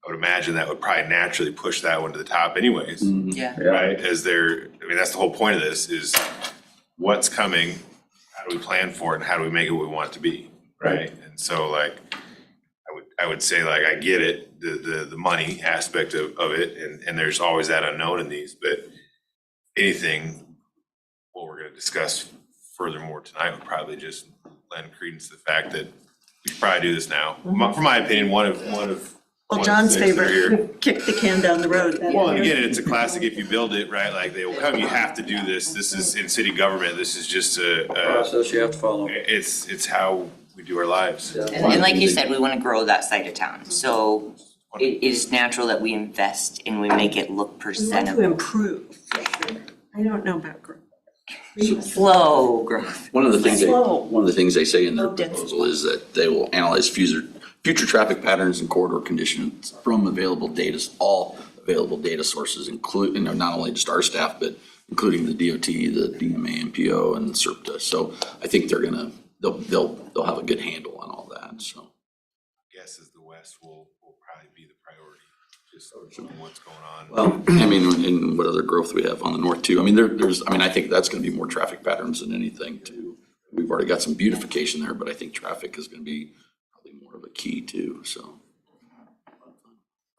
I would imagine that would probably naturally push that one to the top anyways. Yeah. Right, I mean, that's the whole point of this, is what's coming, how do we plan for it, and how do we make it what we want it to be, right? And so like, I would say, like, I get it, the money aspect of it, and there's always that unknown in these, but anything, what we're gonna discuss furthermore tonight would probably just lend credence to the fact that we should probably do this now. For my opinion, one of Well, John's six that are here. favorite, kick the can down the road. Well, and again, it's a classic, if you build it, right, like, they will come, you have to do this, this is in city government, this is just Process you have to follow. it's how we do our lives. And like you said, we wanna grow that side of town, so it is natural that we invest and we make it look We want to presentable. improve. I don't know about growth. Slow growth. One of the things Slow. they say in their Low density. proposal is that they will analyze future traffic patterns and corridor conditions from available data, all available data sources, include, not only just our staff, but including the DOT, the DMA, MPO, and SERPTA. So I think they'll have a good handle on all that, so. Guess is the West will probably be the priority, just knowing what's going on. Well, I mean, and what other growth we have on the north too. I mean, I think that's gonna be more traffic patterns than anything too. We've already got some beautification there, but I think traffic is gonna be probably more of a key too, so.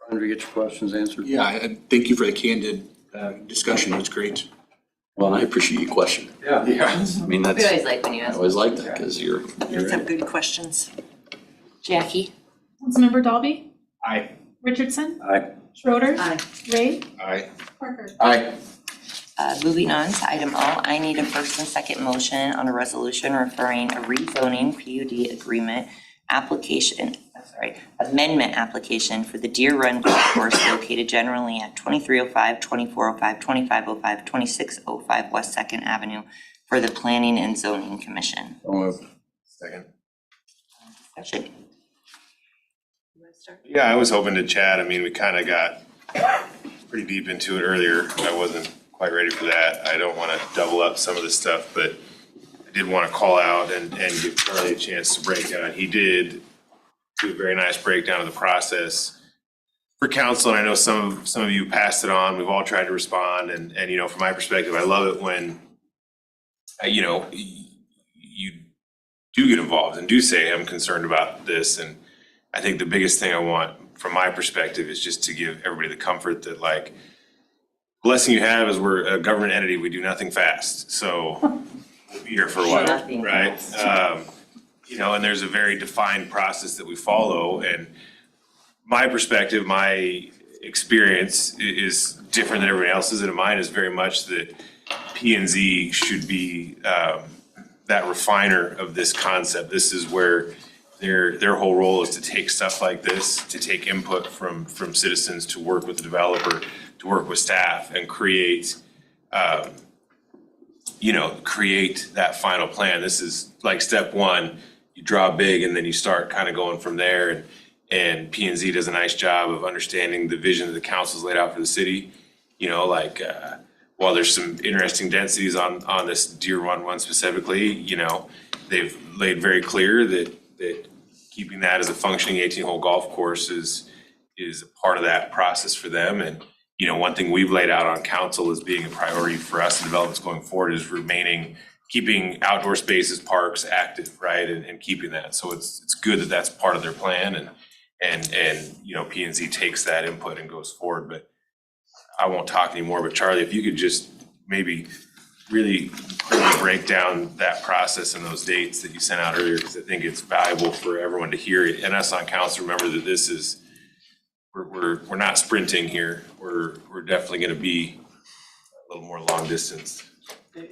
Trying to get your questions answered. Yeah, I thank you for the candid discussion, it was great. Well, I appreciate your question. Yeah. I mean, We that's, always like when you I ask. always like that, cause you're Let's have good questions. Jackie? Councilmember Dalby? Aye. Richardson? Aye. Schroeder? Aye. Ray? Aye. Parker? Aye. Moving on to item O, I need a first and second motion on a resolution referring a rezoning PUD agreement amendment application for the Deer Run Golf Course located generally at 2305, 2405, 2505, 2605 West Second Avenue for the Planning and Zoning Commission. Second. Discussion. Yeah, I was hoping to chat. I mean, we kind of got pretty deep into it earlier. I wasn't quite ready for that. I don't want to double up some of this stuff, but I did want to call out and give Charlie a chance to break down. He did do a very nice breakdown of the process for council, and I know some of you passed it on. We've all tried to respond, and you know, from my perspective, I love it when you know, you do get involved and do say, I'm concerned about this. And I think the biggest thing I want from my perspective is just to give everybody the comfort that, like, blessing you have is we're a government entity, we do nothing fast. So we'll be here for a while, Nothing right? fast. You know, and there's a very defined process that we follow. And my perspective, my experience is different than everybody else's, and mine is very much that P and Z should be that refiner of this concept. This is where their whole role is to take stuff like this, to take input from citizens, to work with the developer, to work with staff and create create that final plan. This is like step one, you draw big and then you start kind of going from there. And P and Z does a nice job of understanding the vision that the council's laid out for the city. While there's some interesting densities on this Deer Run one specifically, they've laid very clear that keeping that as a functioning 18-hole golf course is a part of that process for them. And, one thing we've laid out on council as being a priority for us in developments going forward is keeping outdoor spaces, parks active, right? And keeping that. So it's good that that's part of their plan and P and Z takes that input and goes forward. But I won't talk anymore, but Charlie, if you could just maybe really break down that process and those dates that you sent out earlier, because I think it's valuable for everyone to hear it. And us on council, remember that this is, we're not sprinting here. We're definitely gonna be a little more long distance.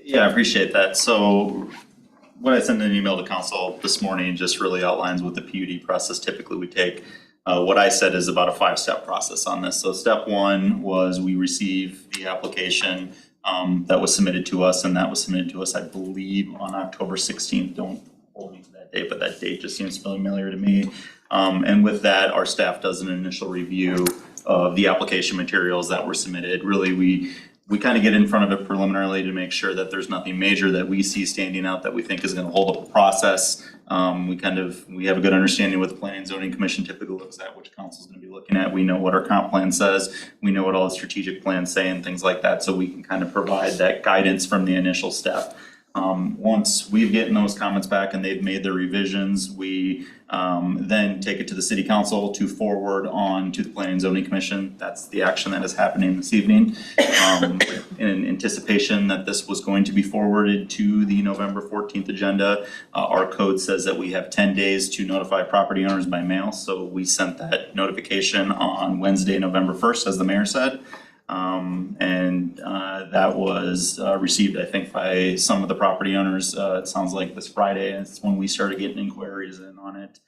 Yeah, I appreciate that. So what I sent in an email to council this morning just really outlines what the PUD process typically would take. What I said is about a 5-step process on this. So step one was we receive the application that was submitted to us, and that was submitted to us, I believe, on October 16th. Don't hold me to that date, but that date just seems familiar to me. And with that, our staff does an initial review of the application materials that were submitted. Really, we kind of get in front of it preliminarily to make sure that there's nothing major that we see standing out that we think is going to hold up the process. We have a good understanding what the Planning and Zoning Commission typically looks at, which council's going to be looking at. We know what our comp plan says. We know what all the strategic plans say and things like that. So we can kind of provide that guidance from the initial step. Once we've gotten those comments back and they've made their revisions, we then take it to the city council to forward on to the Planning and Zoning Commission. That's the action that is happening this evening. In anticipation that this was going to be forwarded to the November 14th agenda, our code says that we have 10 days to notify property owners by mail. So we sent that notification on Wednesday, November 1st, as the mayor said. That was received, I think, by some of the property owners. It sounds like this Friday, it's when we started getting inquiries in on it.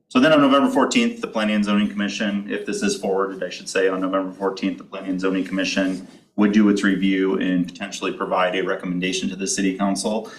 So then on November 14th, the Planning and Zoning Commission, if this is forwarded, I should say, on November 14th, the Planning and Zoning Commission would do its review and potentially provide a recommendation to the city council.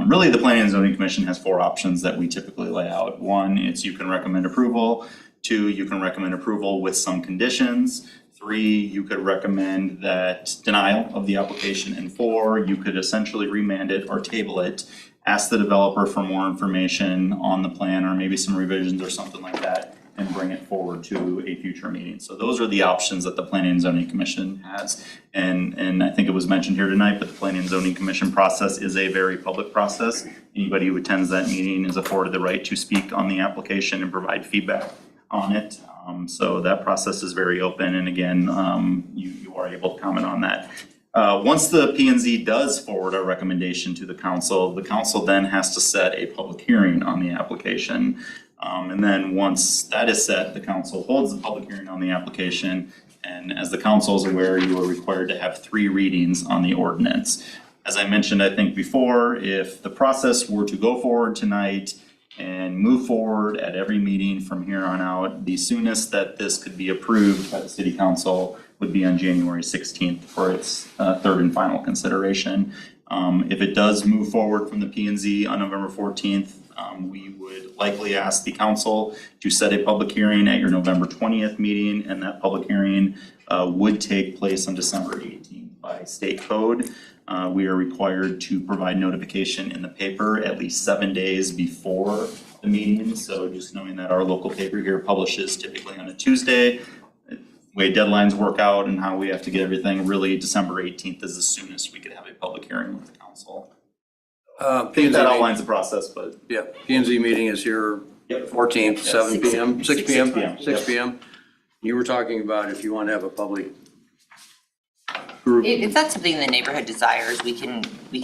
Really, the Planning and Zoning Commission has 4 options that we typically lay out. 1, it's you can recommend approval. 2, you can recommend approval with some conditions. 3, you could recommend that denial of the application. And 4, you could essentially remand it or table it, ask the developer for more information on the plan or maybe some revisions or something like that, and bring it forward to a future meeting. So those are the options that the Planning and Zoning Commission has. And I think it was mentioned here tonight, but the Planning and Zoning Commission process is a very public process. Anybody who attends that meeting is afforded the right to speak on the application and provide feedback on it. So that process is very open, and again, you are able to comment on that. Once the P&Z does forward a recommendation to the council then has to set a public hearing on the application. And then once that is set, the council holds the public hearing on the application. And as the council is aware, you are required to have 3 readings on the ordinance. As I mentioned, I think before, if the process were to go forward tonight and move forward at every meeting from here on out, the soonest that this could be approved by the city council would be on January 16th for its 3rd and final consideration. If it does move forward from the P&Z on November 14th, we would likely ask the council to set a public hearing at your November 20th meeting, and that public hearing would take place on December 18th by state code. We are required to provide notification in the paper at least 7 days before the meeting. So just knowing that our local paper here publishes typically on a Tuesday, the way deadlines work out and how we have to get everything, really December 18th is the soonest we could have a public hearing with the council. That outlines the process, but. Yeah, P&Z meeting is here 14th, 7 p.m., 6 p.m., 6 p.m. You were talking about if you want to have a public group. If that's something the neighborhood desires, we can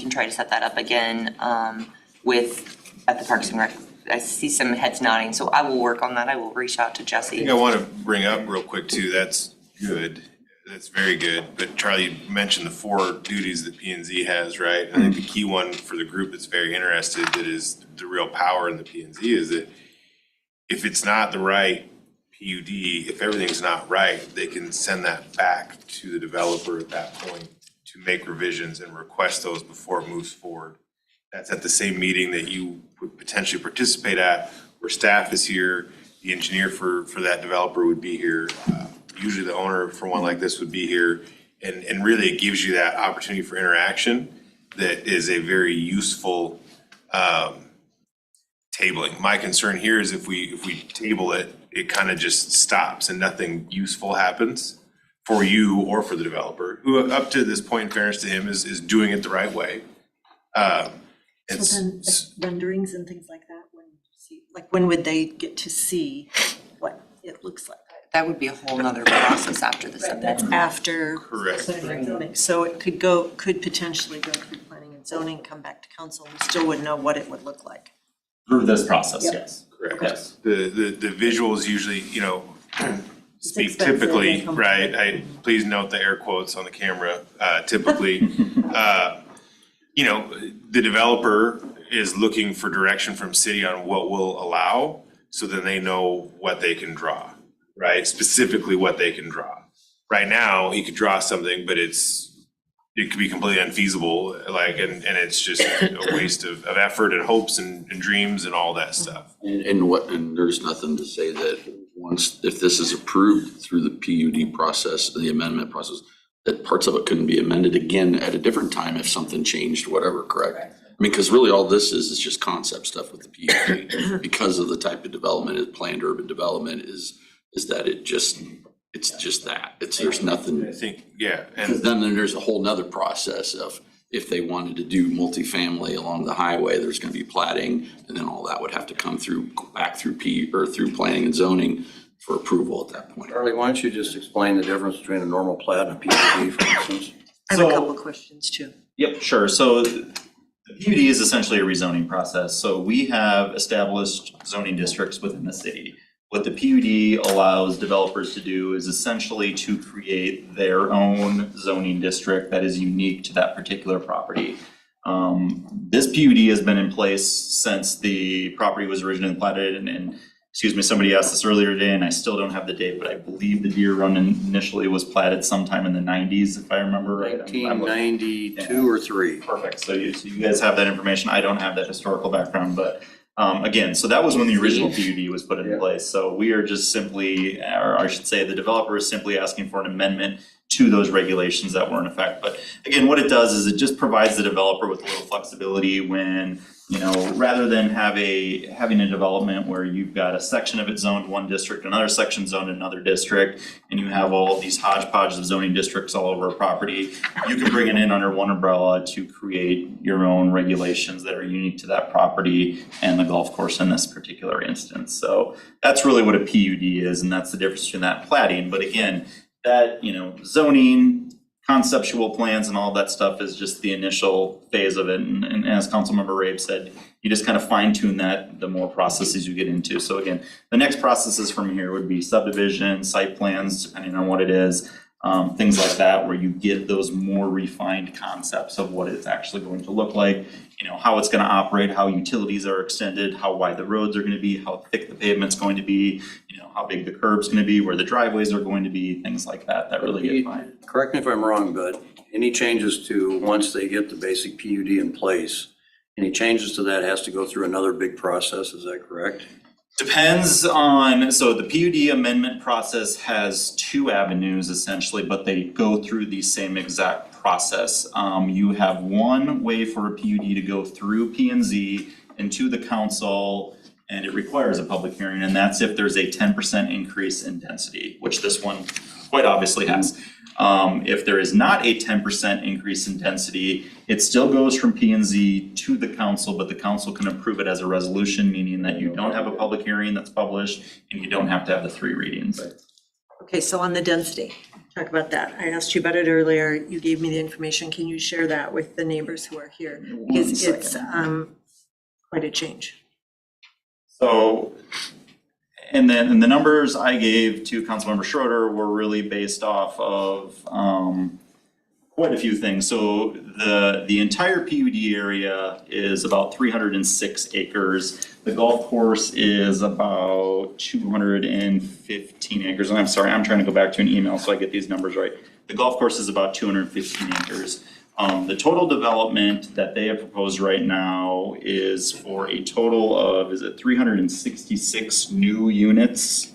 try to set that up again at the Parks and Rec. I see some heads nodding, so I will work on that. I will reach out to I Jesse. think I want to bring up real quick too, that's good. That's very good. But Charlie mentioned the 4 duties that P&Z has, right? I think the key one for the group that's very interested, that is the real power in the P&Z, is that if it's not the right PUD, if everything's not right, they can send that back to the developer at that point to make revisions and request those before it moves forward. That's at the same meeting that you would potentially participate at, where staff is here, the engineer for that developer would be here. Usually the owner for one like this would be here. And really it gives you that opportunity for interaction that is a very useful tabling. My concern here is if we table it, it kind of just stops and nothing useful happens for you or for the developer, who up to this point, in fairness to him, is doing it the right way. So then renderings and things like that, when would they get to see what it looks like? That would be a whole nother process after the That's subdivision. after. Correct. planning and zoning. So it could potentially go through planning and zoning, come back to council, and we still would know what it would look like. Through this process, Yep. yes. Correct. Yes. The visuals usually, speak expensive, typically, and right? Please note the air quotes on the camera. Typically, the developer is looking for direction from city on what will allow, so then they know what they can draw, right? Specifically what they can draw. Right now, he could draw something, but it could be completely unfeasible, and it's just a waste of effort and hopes and dreams and all that stuff. And there's nothing to say that if this is approved through the PUD process, the amendment process, that parts of it couldn't be amended again at a different time if something changed, whatever, correct? I mean, because really all this is just concept stuff with the PUD, because of the type of development, planned urban development is that it's just that, there's nothing. I think, yeah, Because and then there's a whole nother process of if they wanted to do multifamily along the highway, there's gonna be platting, and then all that would have to come back through through planning and zoning for approval at that point. Charlie, why don't you just explain the difference between a normal plat and a PUD, for instance? I have a So- couple of questions too. Yep, sure. So the PUD is essentially a rezoning process. So we have established zoning districts within the city. What the PUD allows developers to do is essentially to create their own zoning district that is unique to that particular property. This PUD has been in place since the property was originally platted, and excuse me, somebody asked this earlier today, and I still don't have the date, but I believe the Deer Run initially was platted sometime in the 90s, if I remember right. I'm looking- 1992 or 3. Perfect, so you guys have that information, I don't have that historical background, but again, so that was when the original PUD was put into place, so we are just simply, or I should say, the developer is simply asking for an amendment to those regulations that were in effect. But again, what it does is it just provides the developer with a little flexibility when, rather than having a development where you've got a section of it zoned one district, another section zoned another district, and you have all these hodgepodges of zoning districts all over a property, you can bring it in under one umbrella to create your own regulations that are unique to that property and the golf course in this particular instance. So that's really what a PUD is, and that's the difference between that and platting. But again, that, zoning, conceptual plans and all that stuff is just the initial phase of it. And as Councilmember Rabe said, you just kind of fine tune that the more processes you get into. So again, the next processes from here would be subdivision, site plans, depending on what it is, things like that, where you get those more refined concepts of what it's actually going to look like, how it's going to operate, how utilities are extended, how wide the roads are going to be, how thick the pavement's going to be, how big the curb's going to be, where the driveways are going to be, things like that, that really get fine. Correct me if I'm wrong, but any changes to, once they get the basic PUD in place, any changes to that has to go through another big process, is that correct? Depends on, so the PUD amendment process has two avenues essentially, but they go through the same exact process. You have one way for a PUD to go through P&Z and to the council, and it requires a public hearing, and that's if there's a 10% increase in density, which this one quite obviously has. If there is not a 10% increase in density, it still goes from P&Z to the council, but the council can approve it as a resolution, meaning that you don't have a public hearing that's published and you don't have to have the 3 readings. Okay, so on the density, talk about that. I asked you about it earlier. You gave me the information. Can you share that with the neighbors who are here? Because it's quite a change. So, and then the numbers I gave to Councilmember Schroeder were really based off of quite a few things. So the entire PUD area is about 306 acres. The golf course is about 215 acres. And I'm sorry, I'm trying to go back to an email so I get these numbers right. The golf course is about 215 acres. The total development that they have proposed right now is for a total of, is it 366 new units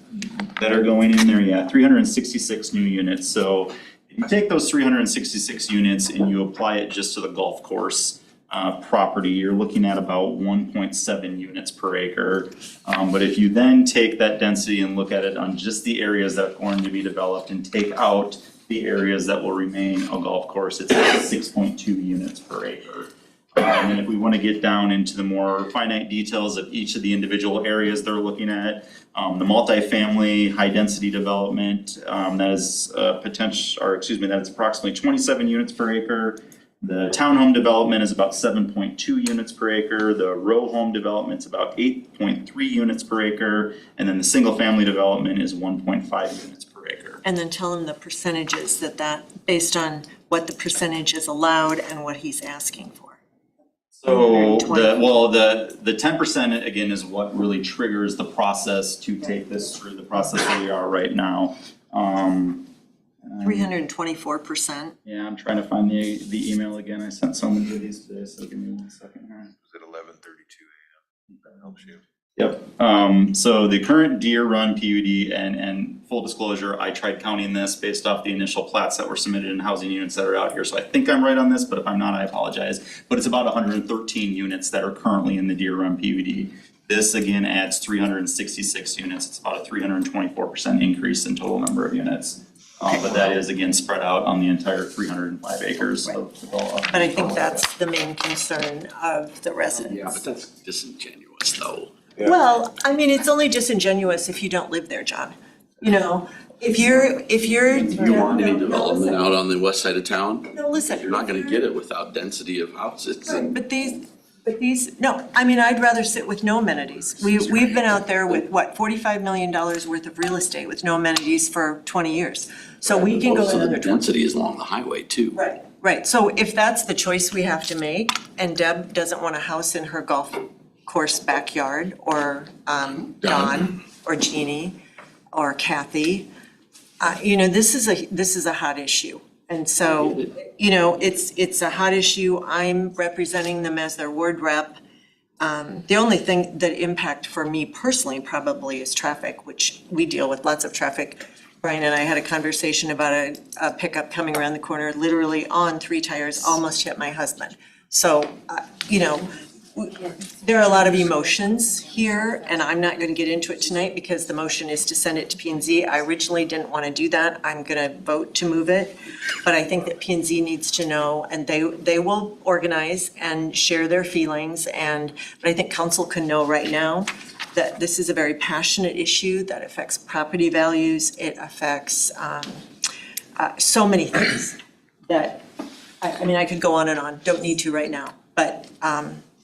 that are going in there? Yeah, 366 new units. So if you take those 366 units and you apply it just to the golf course property, you're looking at about 1.7 units per acre. But if you then take that density and look at it on just the areas that are going to be developed and take out the areas that will remain a golf course, it's at 6.2 units per acre. And then if we want to get down into the more finite details of each of the individual areas they're looking at, the multifamily, high-density development, that is that is approximately 27 units per acre. The townhome development is about 7.2 units per acre. The row home development's about 8.3 units per acre. And then the single-family development is 1.5 units per acre. And then tell him the percentages based on what the percentage is allowed and what he's asking for. So the 10% again is what really triggers the process to take this through the process that we are right now. 324%. Yeah, I'm trying to find the email again. I sent so many of these today, so give me 1 second here. It's at 11:32 a.m. That helps you. Yep, so the current Deer Run PUD and full disclosure, I tried counting this based off the initial plats that were submitted in housing units that are out here. So I think I'm right on this, but if I'm not, I apologize. But it's about 113 units that are currently in the Deer Run PUD. This again adds 366 units. It's about a 324% increase in total number of units. But that is again spread out on the entire 305 acres of development. But I think that's the main concern of the residents. Yeah, but that's disingenuous though. Well, I mean, it's only disingenuous if you don't live there, John. You know, if you're. If you want any development out on the west side of town, No, listen. you're not gonna get it without density of houses. And But these, no, I mean, I'd rather sit with no amenities. We've been out there with what, $45 million worth of real estate with no amenities for 20 years. So we can go most of the another 20. density is along the highway too. Right, so if that's the choice we have to make, and Deb doesn't want a house in her golf course backyard, or Don, or Jeannie, or Kathy, you know, this is a hot issue. And so, you know, it's a hot issue. I'm representing them as their ward rep. The only thing that impact for me personally probably is traffic, which we deal with lots of traffic. Brian and I had a conversation about a pickup coming around the corner, literally on 3 tires, almost hit my husband. So, you know, there are a lot of emotions here, and I'm not going to get into it tonight because the motion is to send it to P&Z. I originally didn't want to do that. I'm going to vote to move it. But I think that P&Z needs to know, and they will organize and share their feelings. But I think council can know right now that this is a very passionate issue that affects property values. It affects so many things that, I mean, I could go on and on. Don't need to right now. But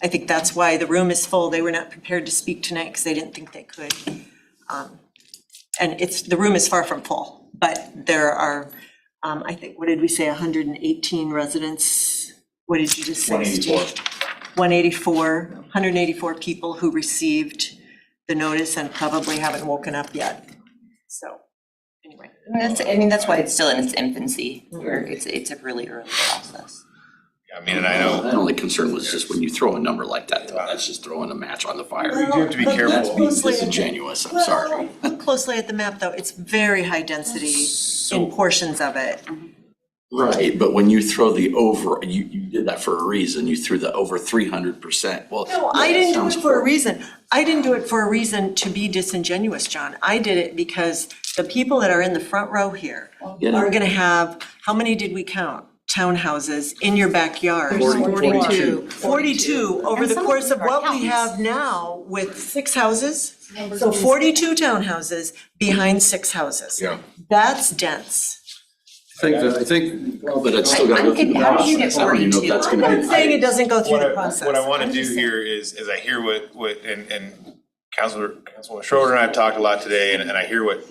I think that's why the room is full. They were not prepared to speak tonight because they didn't think they could. And the room is far from full, but there are, I think, what did we say, 118 residents? What did you just say, Steve? 184 people who received the notice and probably haven't woken up yet. So, anyway. That's why it's still in its infancy, where it's a really early process. I mean, and I know. My only concern was just when you throw a number like that, though, that's just throwing a match on the fire. You have to be careful. That's being disingenuous, I'm sorry. Look closely at the map, though. It's very high density in portions of it. Right, but when you throw the over, you did that for a reason, you threw the over 300%, well. No, I didn't do it for a reason. I didn't do it for a reason to be disingenuous, John. I did it because the people that are in the front row here are gonna have, how many did we count? Townhouses in your backyard. 42 over the course of what we have now with 6 houses. So 42 townhouses behind 6 houses. Yeah. That's dense. I think. Well, but it's still gotta go through the How do you get process, I mean, you know, 42? that's I'm gonna not be. saying it doesn't go through the process. What I want to I'm do just here is I hear and Councilman Schroeder and I have talked a lot today, and I hear what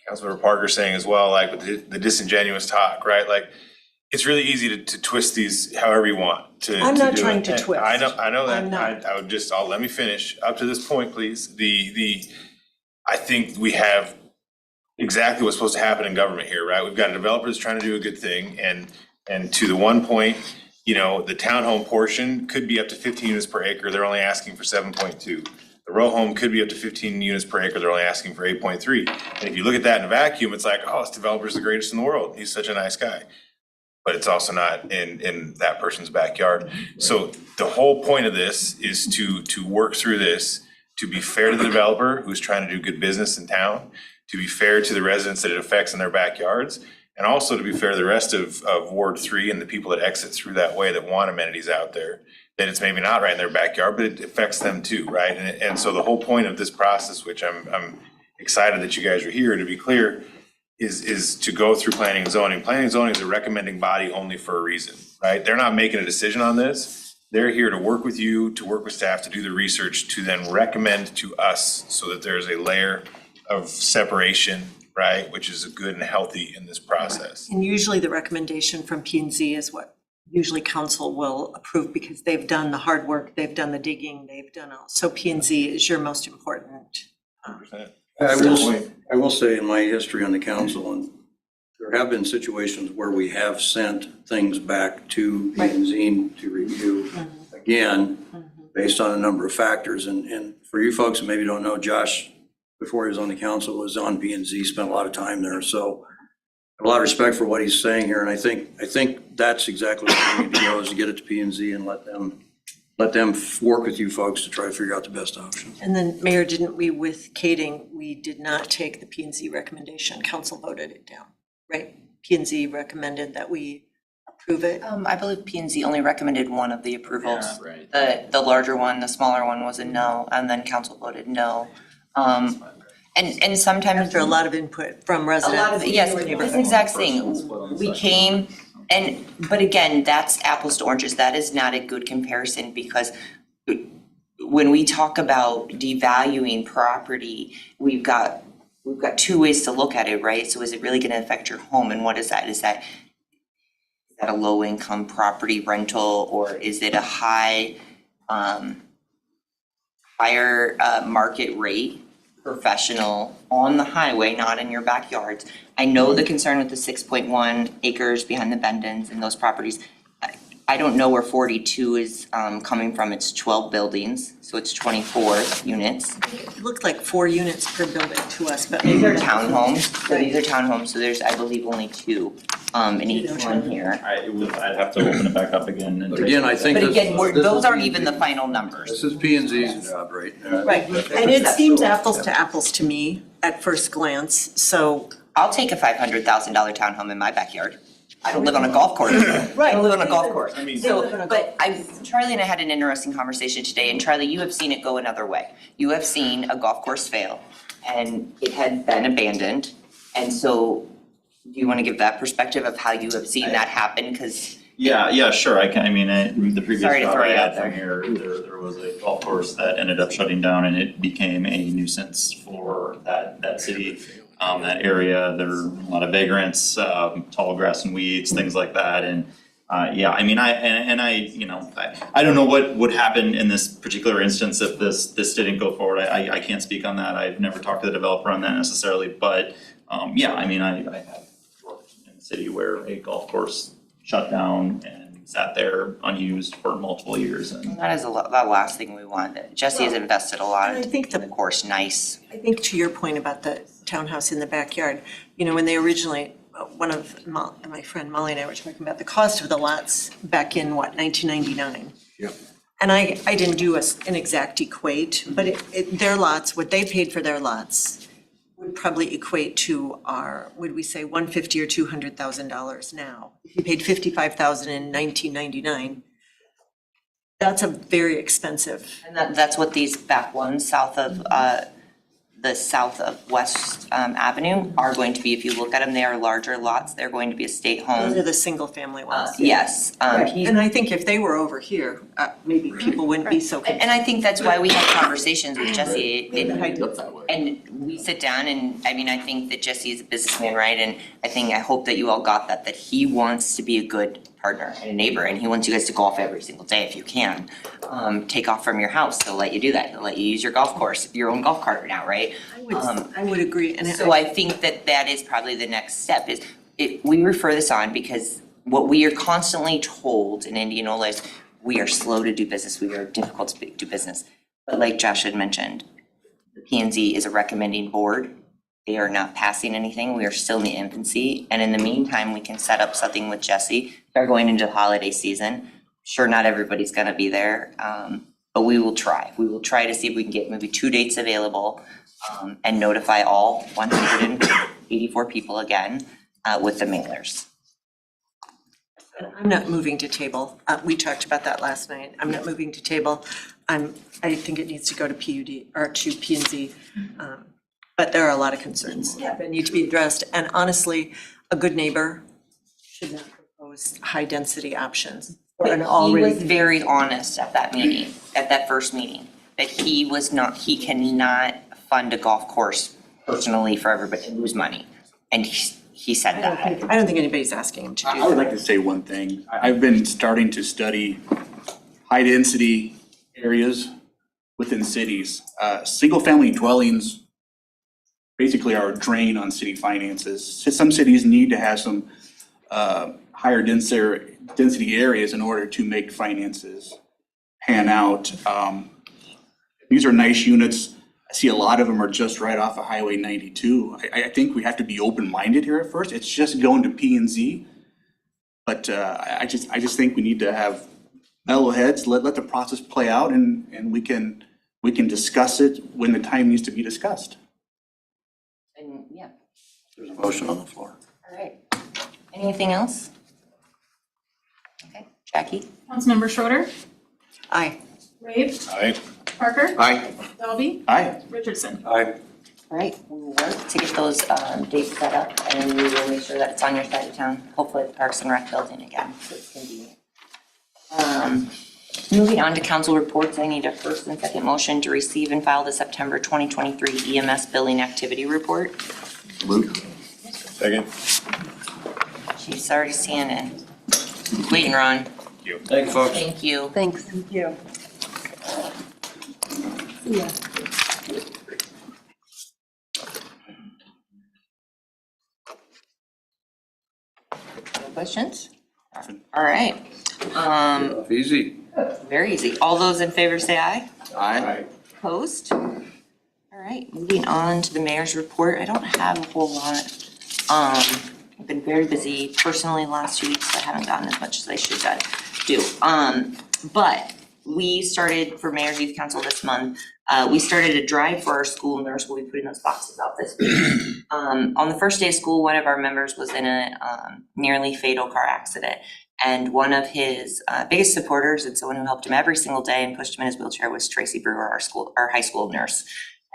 Councilmember Parker's saying as well, like with the disingenuous talk, right? Like, it's really easy to twist these however you want to I'm not do trying it. to And twist. I know I'm that. not. I would just, let me finish up to this point, please. I think we have exactly what's supposed to happen in government here, right? We've got a developer that's trying to do a good thing, and to the one point, you know, the townhome portion could be up to 15 units per acre, they're only asking for 7.2. The row home could be up to 15 units per acre, they're only asking for 8.3. And if you look at that in a vacuum, it's like, oh, this developer's the greatest in the world, he's such a nice guy. But it's also not in that person's backyard. So the whole point of this is to work through this, to be fair to the developer who's trying to do good business in town, to be fair to the residents that it affects in their backyards, and also to be fair to the rest of Ward 3 and the people that exit through that way that want amenities out there, that it's maybe not right in their backyard, but it affects them too, right? And so the whole point of this process, which I'm excited that you guys are here, to be clear, is to go through planning and zoning. Planning and zoning is a recommending body only for a reason, right? They're not making a decision on this. They're here to work with you, to work with staff, to do the research, to then recommend to us so that there's a layer of separation, right? Which is good and healthy in this process. And usually the recommendation from P and Z is what usually council will approve because they've done the hard work, they've done the digging, they've done all. So P and Z is your most important. 100%. I will say in my history on the council, and there have been situations where we have sent things back to P and Z to review again, based on a number of factors. And for you folks who maybe don't know, Josh, before he was on the council, was on P and Z, spent a lot of time there. So I have a lot of respect for what he's saying here. And I think that's exactly what we need to go, is to get it to P and Z and let them work with you folks to try to figure out the best option. And then Mayor, didn't we with Kading, we did not take the P and Z recommendation, council voted it down, right? P and Z recommended that we approve it. I believe P and Z only recommended one of the approvals. Yeah, right. The larger one, the smaller one was a no, and then council voted no. And sometimes. After a lot of input from A residents. lot of, yes, this exact thing. We came, but again, that's apples to oranges. That is not a good comparison because when we talk about devaluing property, we've got two ways to look at it, right? So is it really gonna affect your home, and what is that? Is that a low income property rental, or is it a higher market rate professional on the highway, not in your backyards? I know the concern with the 6.1 acres behind the Bendons and those properties. I don't know where 42 is coming from. It's 12 buildings, so it's 24 units. It looked like 4 units per building to us, but. These are townhomes, so there's, I believe, only 2 in each one here. I'd have to open it back up again. And But again, I think But this- again, this those is aren't P&Z. even the final numbers. This is P and Z's job, right? Right, and it seems apples to apples to me at first glance, so. I'll take a $500,000 townhome in my backyard. I don't live on a golf course. I don't live on a golf course. So, but Charlie and I had an interesting conversation today, and Charlie, you have seen it go another way. You have seen a golf course fail, and it had been abandoned. And so, do you want to give that perspective of how you have seen that happen? Because Yeah, sure, the previous Sorry to job throw I you out had from here, there was a golf course that ended up shutting down, and it became a nuisance for that city, that area. There are a lot of vagrants, tall grass and weeds, things like that, and I don't know what would happen in this particular instance if this didn't go forward. I can't speak on that. I've never talked to the developer on that necessarily, but I have worked in a city where a golf course shut down and sat there unused for multiple years. And that is the last thing we want. Jesse has invested a lot And I think in the course, nice. I think to your point about the townhouse in the backyard, when they originally, one of my friend Molly and I were talking about the cost of the lots back in 1999. Yep. And I didn't do an exact equate, but their lots, what they paid for their lots would probably equate to would we say $150,000 or $200,000 now. If you paid $55,000 in 1999, that's a very expensive. And that's what these back ones south of West Avenue are going to be. If you look at them, they are larger lots. They're going to be estate Those homes. are the single family ones. Yes. And I think if they were over here, maybe people wouldn't be so. And I think that's why we have conversations with Jesse. It looks that way. And we sit down and, I mean, I think that Jesse is a businessman, right? And I hope that you all got that he wants to be a good partner and a neighbor, and he wants you guys to golf every single day if you can. Take off from your house, he'll let you do that. He'll let you use your golf course, your own golf cart now, right? I would agree, and So I think that is probably the next step is, we refer this on because what we are constantly told in Indianola is we are slow to do business, we are difficult to do business. But like Josh had mentioned, the P and Z is a recommending board. They are not passing anything. We are still in the infancy. And in the meantime, we can set up something with Jesse. They're going into the holiday season. Sure, not everybody's gonna be there, but we will try. We will try to see if we can get maybe 2 dates available, and notify all 184 people again, with the mailers. I'm not moving to table. We talked about that last night. I'm not moving to table. I think it needs to go to PUD or to P and Z. But there are a lot of concerns that need to be addressed. And honestly, a good neighbor should not propose high-density options for an He already. was very honest at that meeting, at that first meeting, that he cannot fund a golf course personally for everybody and lose money. And he said that. I don't think anybody's asking him to do I would that. like to say one thing. I've been starting to study high-density areas within cities. Single-family dwellings basically are a drain on city finances. Some cities need to have some higher density areas in order to make finances pan out. These are nice units. I see a lot of them are just right off of Highway 92. I think we have to be open-minded here at first. It's just going to P and Z. But I just think we need to have mellow heads, let the process play out, and we can discuss it when the time needs to be discussed. And, yeah, There's a motion on the floor. all right. Anything else? Okay, Jackie? Councilmember Schroeder, Aye. Rabe, Aye. Parker, Aye. Dalby, Aye. Richardson. Aye. All right, we will work to get those dates set up, and we will make sure that it's on your side of town, hopefully at the Parks and Rec building again, so it's convenient. Moving on to council reports, I need a first and second motion to receive and file the September 2023 EMS billing activity report. Luke? Second. Chief's already seeing it. Waiting, Ron. Thanks, folks. Thank you. Thanks. Thank you. No questions? All right. Easy. Very easy. All those in favor say aye. Aye. Opposed? All right, moving on to the mayor's report. I don't have a whole lot. I've been very busy personally last 2 weeks, so I haven't gotten as much as I should do. But we started for Mayor's Youth Council this month. We started a drive for our school nurse. We'll be putting those boxes out this week. On the first day of school, one of our members was in a nearly fatal car accident. And one of his biggest supporters and someone who helped him every single day and pushed him in his wheelchair was Tracy Brewer, our high school nurse.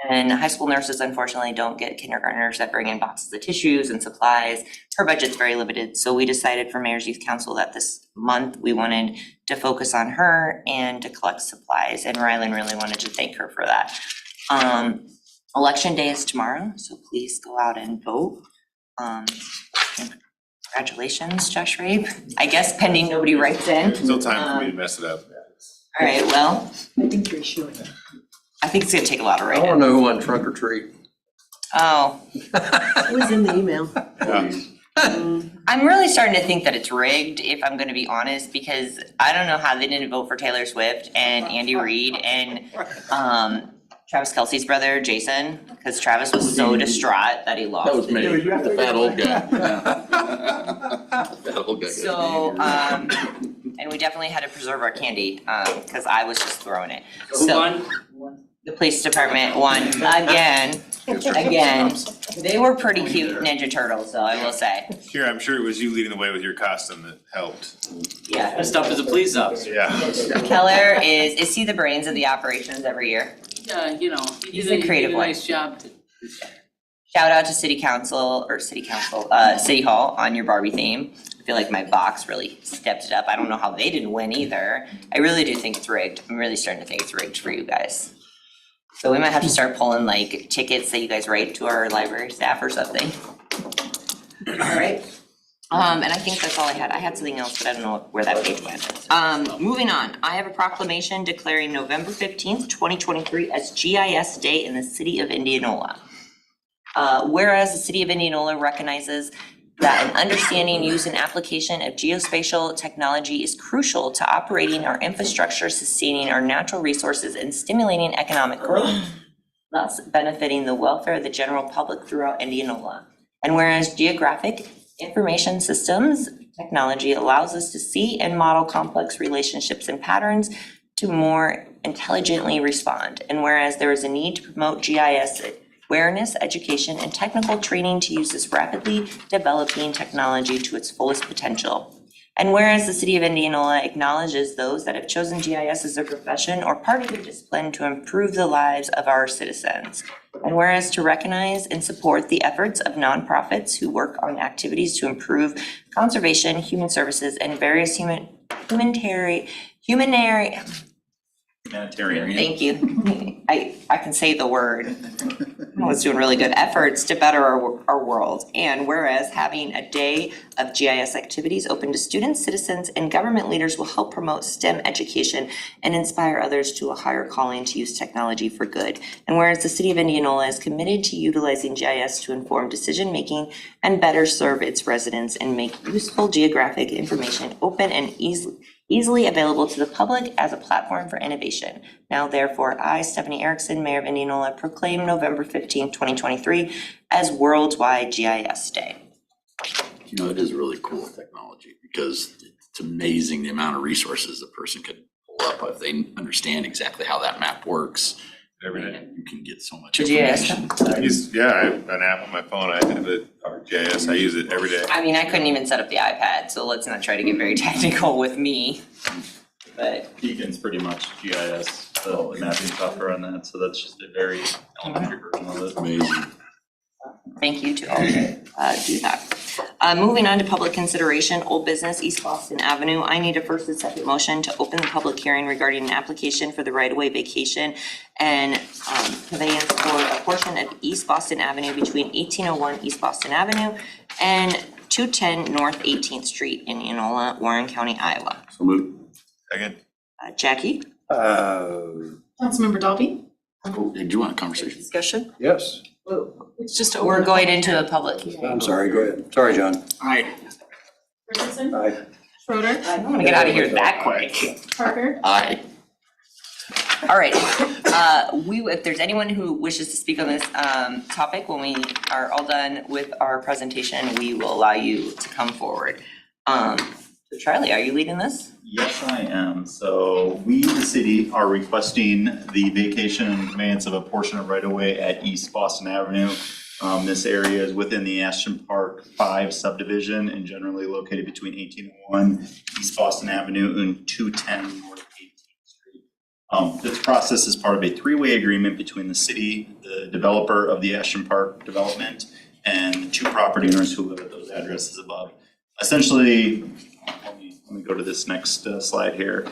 And high school nurses unfortunately don't get kindergartners that bring in boxes of tissues and supplies. Her budget's very limited, so we decided for Mayor's Youth Council that this month we wanted to focus on her and to collect supplies, and Rylan really wanted to thank her for that. Election day is tomorrow, so please go out and vote. Congratulations, Josh Rabe. I guess pending nobody writes in. Still time for me to mess it up. All right, well, I think you're sure. I think it's gonna take a lot of I writing. wanna know who won trunk or treat. Oh, It was in the email. I'm really starting to think that it's rigged, if I'm gonna be honest, because I don't know how they didn't vote for Taylor Swift and Andy Reid and Travis Kelce's brother, Jason, because Travis was so distraught that he lost. That was me, it. the fat old guy. Fat old guy. So, and we definitely had to preserve our candy, because I was just throwing it. Who won? The police department won again. They were pretty cute Ninja Turtles, though, I will say. Here, I'm sure it was you leading the way with your costume that helped. Yeah. Dressed up as a police officer. Yeah. Keller is he the brains of the operations every year? Yeah, you know, He's the creative one. nice job. Shout out to City Hall on your Barbie theme. I feel like my box really stepped it up. I don't know how they didn't win either. I really do think it's rigged. I'm really starting to think it's rigged for you guys. So we might have to start pulling like tickets that you guys write to our library staff or something. All right. And I think that's all I had. I had something else, but I don't know where that page went. Moving on, I have a proclamation declaring November 15th, 2023 as GIS Day in the city of Indianola. Whereas the city of Indianola recognizes that an understanding, use, and application of geospatial technology is crucial to operating our infrastructure, sustaining our natural resources, and stimulating economic growth, thus benefiting the welfare of the general public throughout Indianola. And whereas geographic information systems technology allows us to see and model complex relationships and patterns to more intelligently respond. And whereas there is a need to promote GIS awareness, education, and technical training to use this rapidly developing technology to its fullest potential. And whereas the city of Indianola acknowledges those that have chosen GIS as their profession or part of their discipline to improve the lives of our citizens. And whereas to recognize and support the efforts of nonprofits who work on activities to improve conservation, human services, and various humanitarian. Thank you. I can say the word. I was doing really good efforts to better our world. And whereas having a day of GIS activities open to students, citizens, and government leaders will help promote STEM education and inspire others to a higher calling to use technology for good. And whereas the city of Indianola is committed to utilizing GIS to inform decision-making and better serve its residents and make useful geographic information open and easily available to the public as a platform for innovation. Now therefore, I, Stephanie Erickson, Mayor of Indianola, proclaim November 15th, 2023 as Worldwide GIS Day. You know, it is really cool technology because it's amazing the amount of resources a person could pull up if they understand exactly how that map works. Every day. You can get so much The GIS. information. I have an app on my phone, I have it, ArcGIS, I use it every day. I mean, I couldn't even set up the iPad, so let's not try to get very technical with me. But Beacon's pretty much GIS, the mapping software on that, so that's just a very elementary version of it. Amazing. thank you to all who do that. Moving on to public consideration, old business, East Boston Avenue. I need a first and second motion to open the public hearing regarding an application for the right-of-way vacation and conveyance for a portion of East Boston Avenue between 1801 East Boston Avenue and 210 North 18th Street in Indianola, Warren County, Iowa. So move. Second. Jackie? Councilmember Dalby? Oh, did you want a conversation? Discussion? Yes. It's just to We're open. going into a public hearing. I'm sorry, go ahead. Sorry, John. Aye. Richardson? Aye. Schroeder? I don't want to get out of here that quick. Parker? Aye. All right, if there's anyone who wishes to speak on this topic, when we are all done with our presentation, we will allow you to come forward. So Charlie, are you leading this? Yes, I am. So we, the city, are requesting the vacation and conveyance of a portion of right-of-way at East Boston Avenue. This area is within the Ashton Park 5 subdivision and generally located between 1801 East Boston Avenue and 210 North 18th Street. This process is part of a three-way agreement between the city, the developer of the Ashton Park development, and the two property owners who live at those addresses above. Essentially, let me go to this next slide here.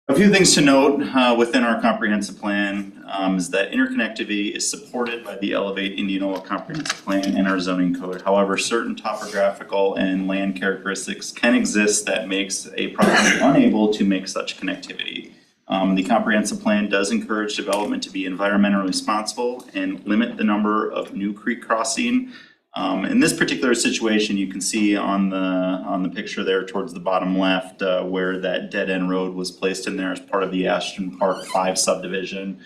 A few things to note within our comprehensive plan is that interconnectivity is supported by the Elevate Indianola Comprehensive Plan and our zoning code. However, certain topographical and land characteristics can exist that makes a property unable to make such connectivity. The comprehensive plan does encourage development to be environmentally responsible and limit the number of new creek crossing. In this particular situation, you can see on the picture there towards the bottom left where that dead end road was placed in there as part of the Ashton Park 5 subdivision.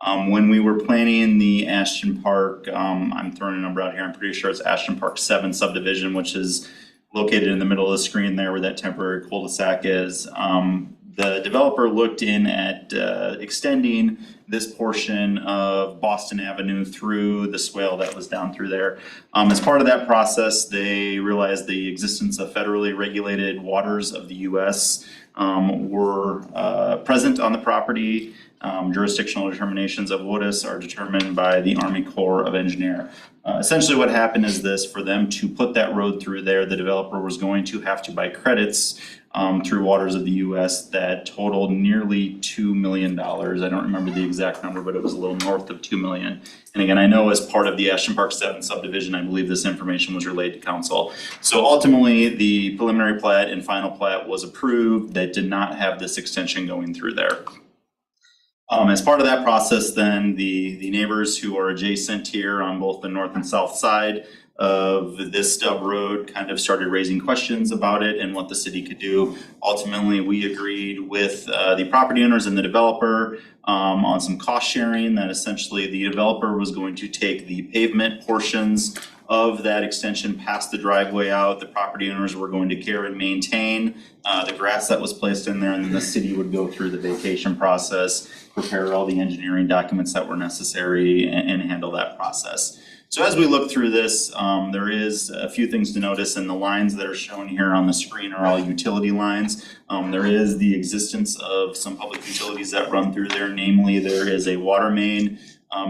When we were planning the Ashton Park, I'm throwing a number out here, I'm pretty sure it's Ashton Park 7 subdivision, which is located in the middle of the screen there where that temporary cul-de-sac is. The developer looked in at extending this portion of Boston Avenue through the swale that was down through there. As part of that process, they realized the existence of federally regulated waters of the US were present on the property. Jurisdictional determinations of WOTUS are determined by the Army Corps of Engineer. Essentially what happened is this: for them to put that road through there, the developer was going to have to buy credits through Waters of the US that totaled nearly $2 million. I don't remember the exact number, but it was a little north of 2 million. And again, I know as part of the Ashton Park 7 subdivision, I believe this information was relayed to council. So ultimately, the preliminary plat and final plat was approved that did not have this extension going through there. As part of that process, then the neighbors who are adjacent here on both the north and south side of this stub road kind of started raising questions about it and what the city could do. Ultimately, we agreed with the property owners and the developer on some cost sharing, that essentially the developer was going to take the pavement portions of that extension past the driveway out. The property owners were going to care and maintain the grass that was placed in there, and then the city would go through the vacation process, prepare all the engineering documents that were necessary, and handle that process. So as we look through this, there is a few things to notice, and the lines that are shown here on the screen are all utility lines. There is the existence of some public utilities that run through there, namely there is a water main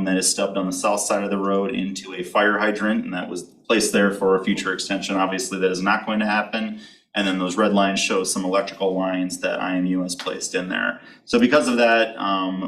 that is stubbed on the south side of the road into a fire hydrant, and that was placed there for a future extension. Obviously, that is not going to happen. And then those red lines show some electrical lines that IMU has placed in there. So because of that,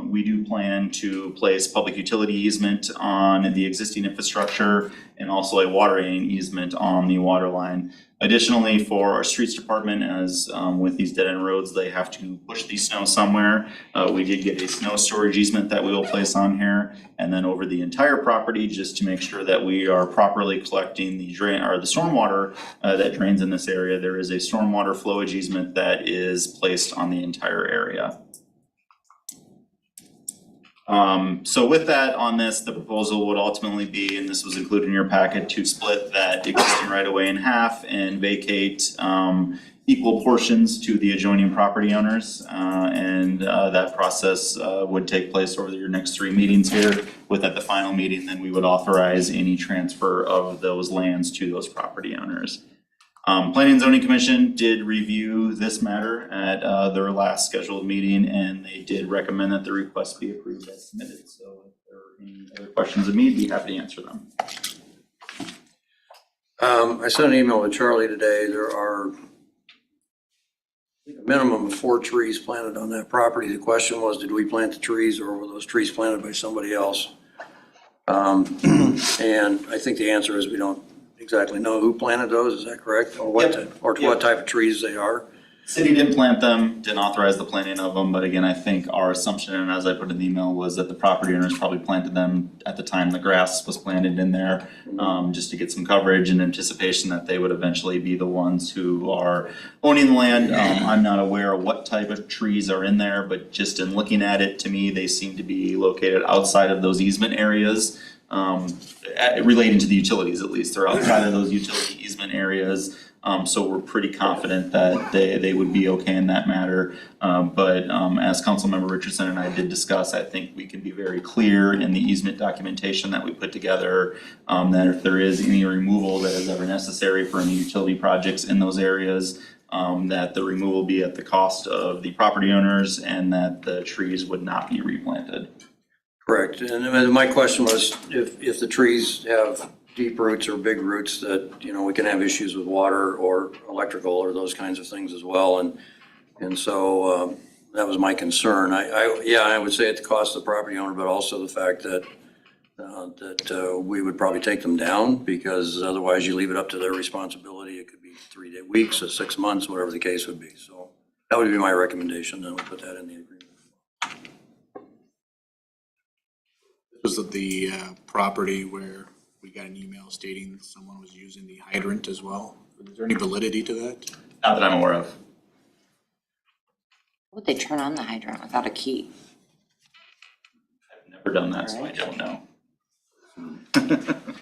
we do plan to place public utility easement on the existing infrastructure and also a water main easement on the water line. Additionally, for our streets department, as with these dead end roads, they have to push the snow somewhere. We did get a snow storage easement that we will place on here, and then over the entire property, just to make sure that we are properly collecting the drain or the stormwater that drains in this area. There is a stormwater flowage easement that is placed on the entire area. So with that on this, the proposal would ultimately be, and this was included in your packet, to split that existing right of way in half and vacate equal portions to the adjoining property owners. And that process would take place over your next 3 meetings here. With at the final meeting, then we would authorize any transfer of those lands to those property owners. Planning and Zoning Commission did review this matter at their last scheduled meeting, and they did recommend that the request be approved as submitted. So if there are any other questions of me, I'd be happy to answer them. I sent an email to Charlie today. There are a minimum of 4 trees planted on that property. The question was, did we plant the trees or were those trees planted by somebody else? And I think the answer is we don't exactly know who planted those. Is that correct? Or what, what type of trees they are? City didn't plant them, didn't authorize the planting of them, but again, I think our assumption, and as I put in the email, was that the property owners probably planted them at the time the grass was planted in there, just to get some coverage in anticipation that they would eventually be the ones who are owning the land. I'm not aware of what type of trees are in there, but just in looking at it, to me, they seem to be located outside of those easement areas, relating to the utilities at least. They're outside of those utility easement areas. So we're pretty confident that they would be okay in that matter. But as Councilmember Richardson and I did discuss, I think we can be very clear in the easement documentation that we put together, that if there is any removal that is ever necessary for any utility projects in those areas, that the removal be at the cost of the property owners and that the trees would not be replanted. Correct. And my question was, if the trees have deep roots or big roots, that, you know, we can have issues with water or electrical or those kinds of things as well. And so that was my concern. I would say at the cost of the property owner, but also the fact that we would probably take them down, because otherwise you leave it up to their responsibility. It could be 3 weeks or 6 months, whatever the case would be. So that would be my recommendation, and we put that in the agreement. Was it the property where we got an email stating that someone was using the hydrant as well? Is there any validity to that? Not that I'm aware of. Would they turn on the hydrant without a key? I've never done that, so I don't know.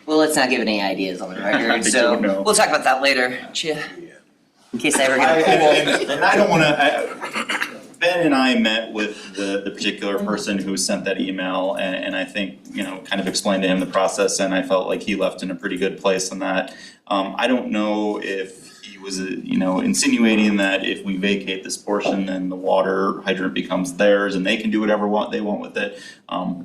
Well, let's not give any ideas on the record, so don't know. we'll talk about that later, in case I ever get a pool. And I don't wanna, Ben and I met with the particular person who sent that email, and I think, you know, kind of explained to him the process, and I felt like he left in a pretty good place on that. I don't know if he was, insinuating that if we vacate this portion, then the water hydrant becomes theirs and they can do whatever they want with it.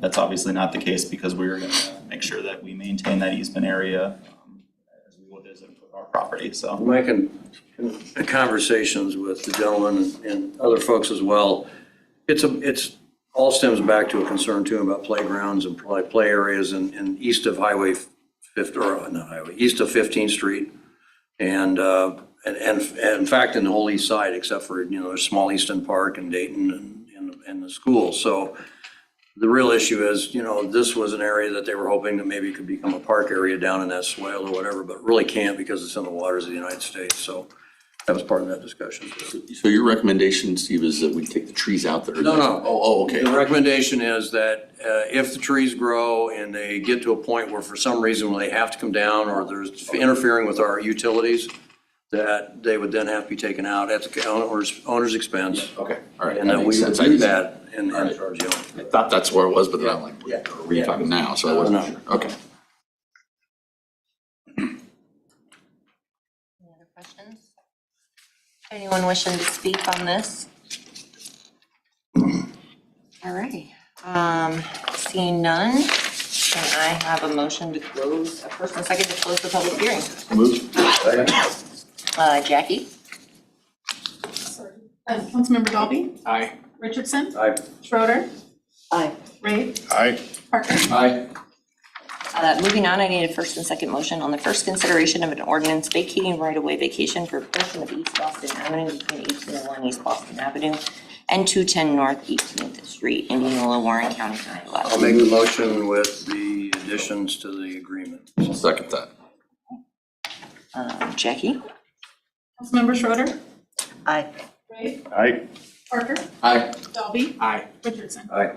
That's obviously not the case because we're gonna make sure that we maintain that easement area as we would as our property, so. Mike, in conversations with the gentleman and other folks as well, it's all stems back to a concern too about playgrounds and play areas in east of east of 15th Street. And in fact, in the whole east side, except for, there's Small Easton Park and Dayton and the school. So the real issue is, this was an area that they were hoping that maybe could become a park area down in that swale or whatever, but really can't because it's in the waters of the United States. So that was part of that discussion. So your recommendation, Steve, is that we take the trees out that are? No. Oh, okay. The recommendation is that if the trees grow and they get to a point where for some reason they have to come down or there's interfering with our utilities, that they would then have to be taken out at the owner's expense. Okay, all right. And that we would makes sense. do that and charge you. I thought that's where it was, but then I'm like, are we talking now? So I wasn't sure. Okay. Any other questions? Anyone wishing to speak on this? All right, seeing none, can I have a motion to close, a first and second to close the public hearing? Move. Jackie? Councilmember Dalby? Aye. Richardson? Aye. Schroeder? Aye. Ray? Aye. Parker? Aye. Moving on, I need a first and second motion on the first consideration of an ordinance vacating right-of-way vacation for a portion of East Boston Avenue between 1801 East Boston Avenue and 210 North 18th Street, Indianola, Warren County, Iowa. I'll make the motion with the additions to the agreement. I'll second that. Jackie? Councilmember Schroeder? Aye. Ray? Aye. Parker? Aye. Dalby? Aye. Richardson? Aye.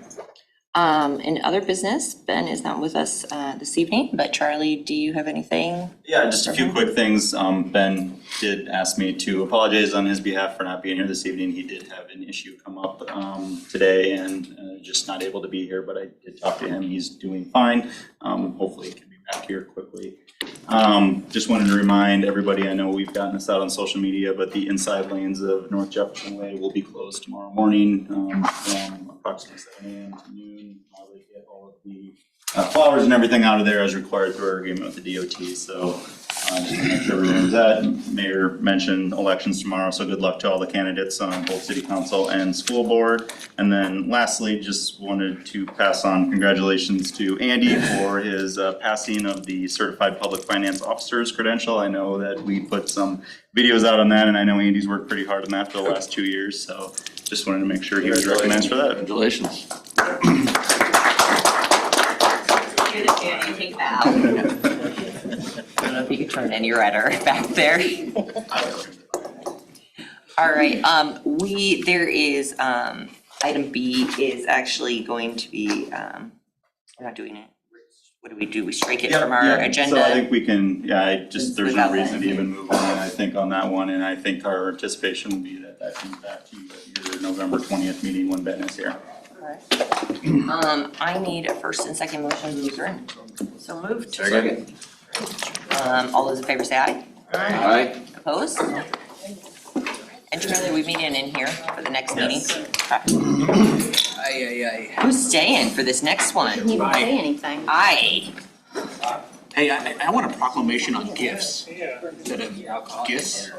In other business, Ben is not with us this evening, but Charlie, do you have anything? Yeah, just a few quick things. Ben did ask me to apologize on his behalf for not being here this evening. He did have an issue come up today and just not able to be here, but I did talk to him. He's doing fine. Hopefully he can be back here quickly. Just wanted to remind everybody, I know we've gotten this out on social media, but the inside lanes of North Jefferson Way will be closed tomorrow morning from approximately 7 a.m. to noon. They get all of the flowers and everything out of there as required through our agreement with the DOT. So just to make sure everyone's that. Mayor mentioned elections tomorrow, so good luck to all the candidates on both city council and school board. And then lastly, just wanted to pass on congratulations to Andy for his passing of the Certified Public Finance Officer's credential. I know that we put some videos out on that, and I know Andy's worked pretty hard on that for the last 2 years. So just wanted to make sure he was recognized for that. Congratulations. You're the Danny, take bow. I don't know if you could turn any redder back there. All right, there is, item B is actually going to be, we're not doing it. What do? We strike it from our agenda? So I think we can, there's no reason to even move on, I think, on that one. And I think our anticipation will be that comes back to you at your November 20th meeting when Ben is here. I need a first and second motion to adjourn. So moved. Second. All those in favor say aye. Aye. Opposed? And Charlie, we meet in here for the next meeting. Who's staying for this next one? Didn't even say anything. Aye. Hey, I want a proclamation on gifts. Instead of gifts.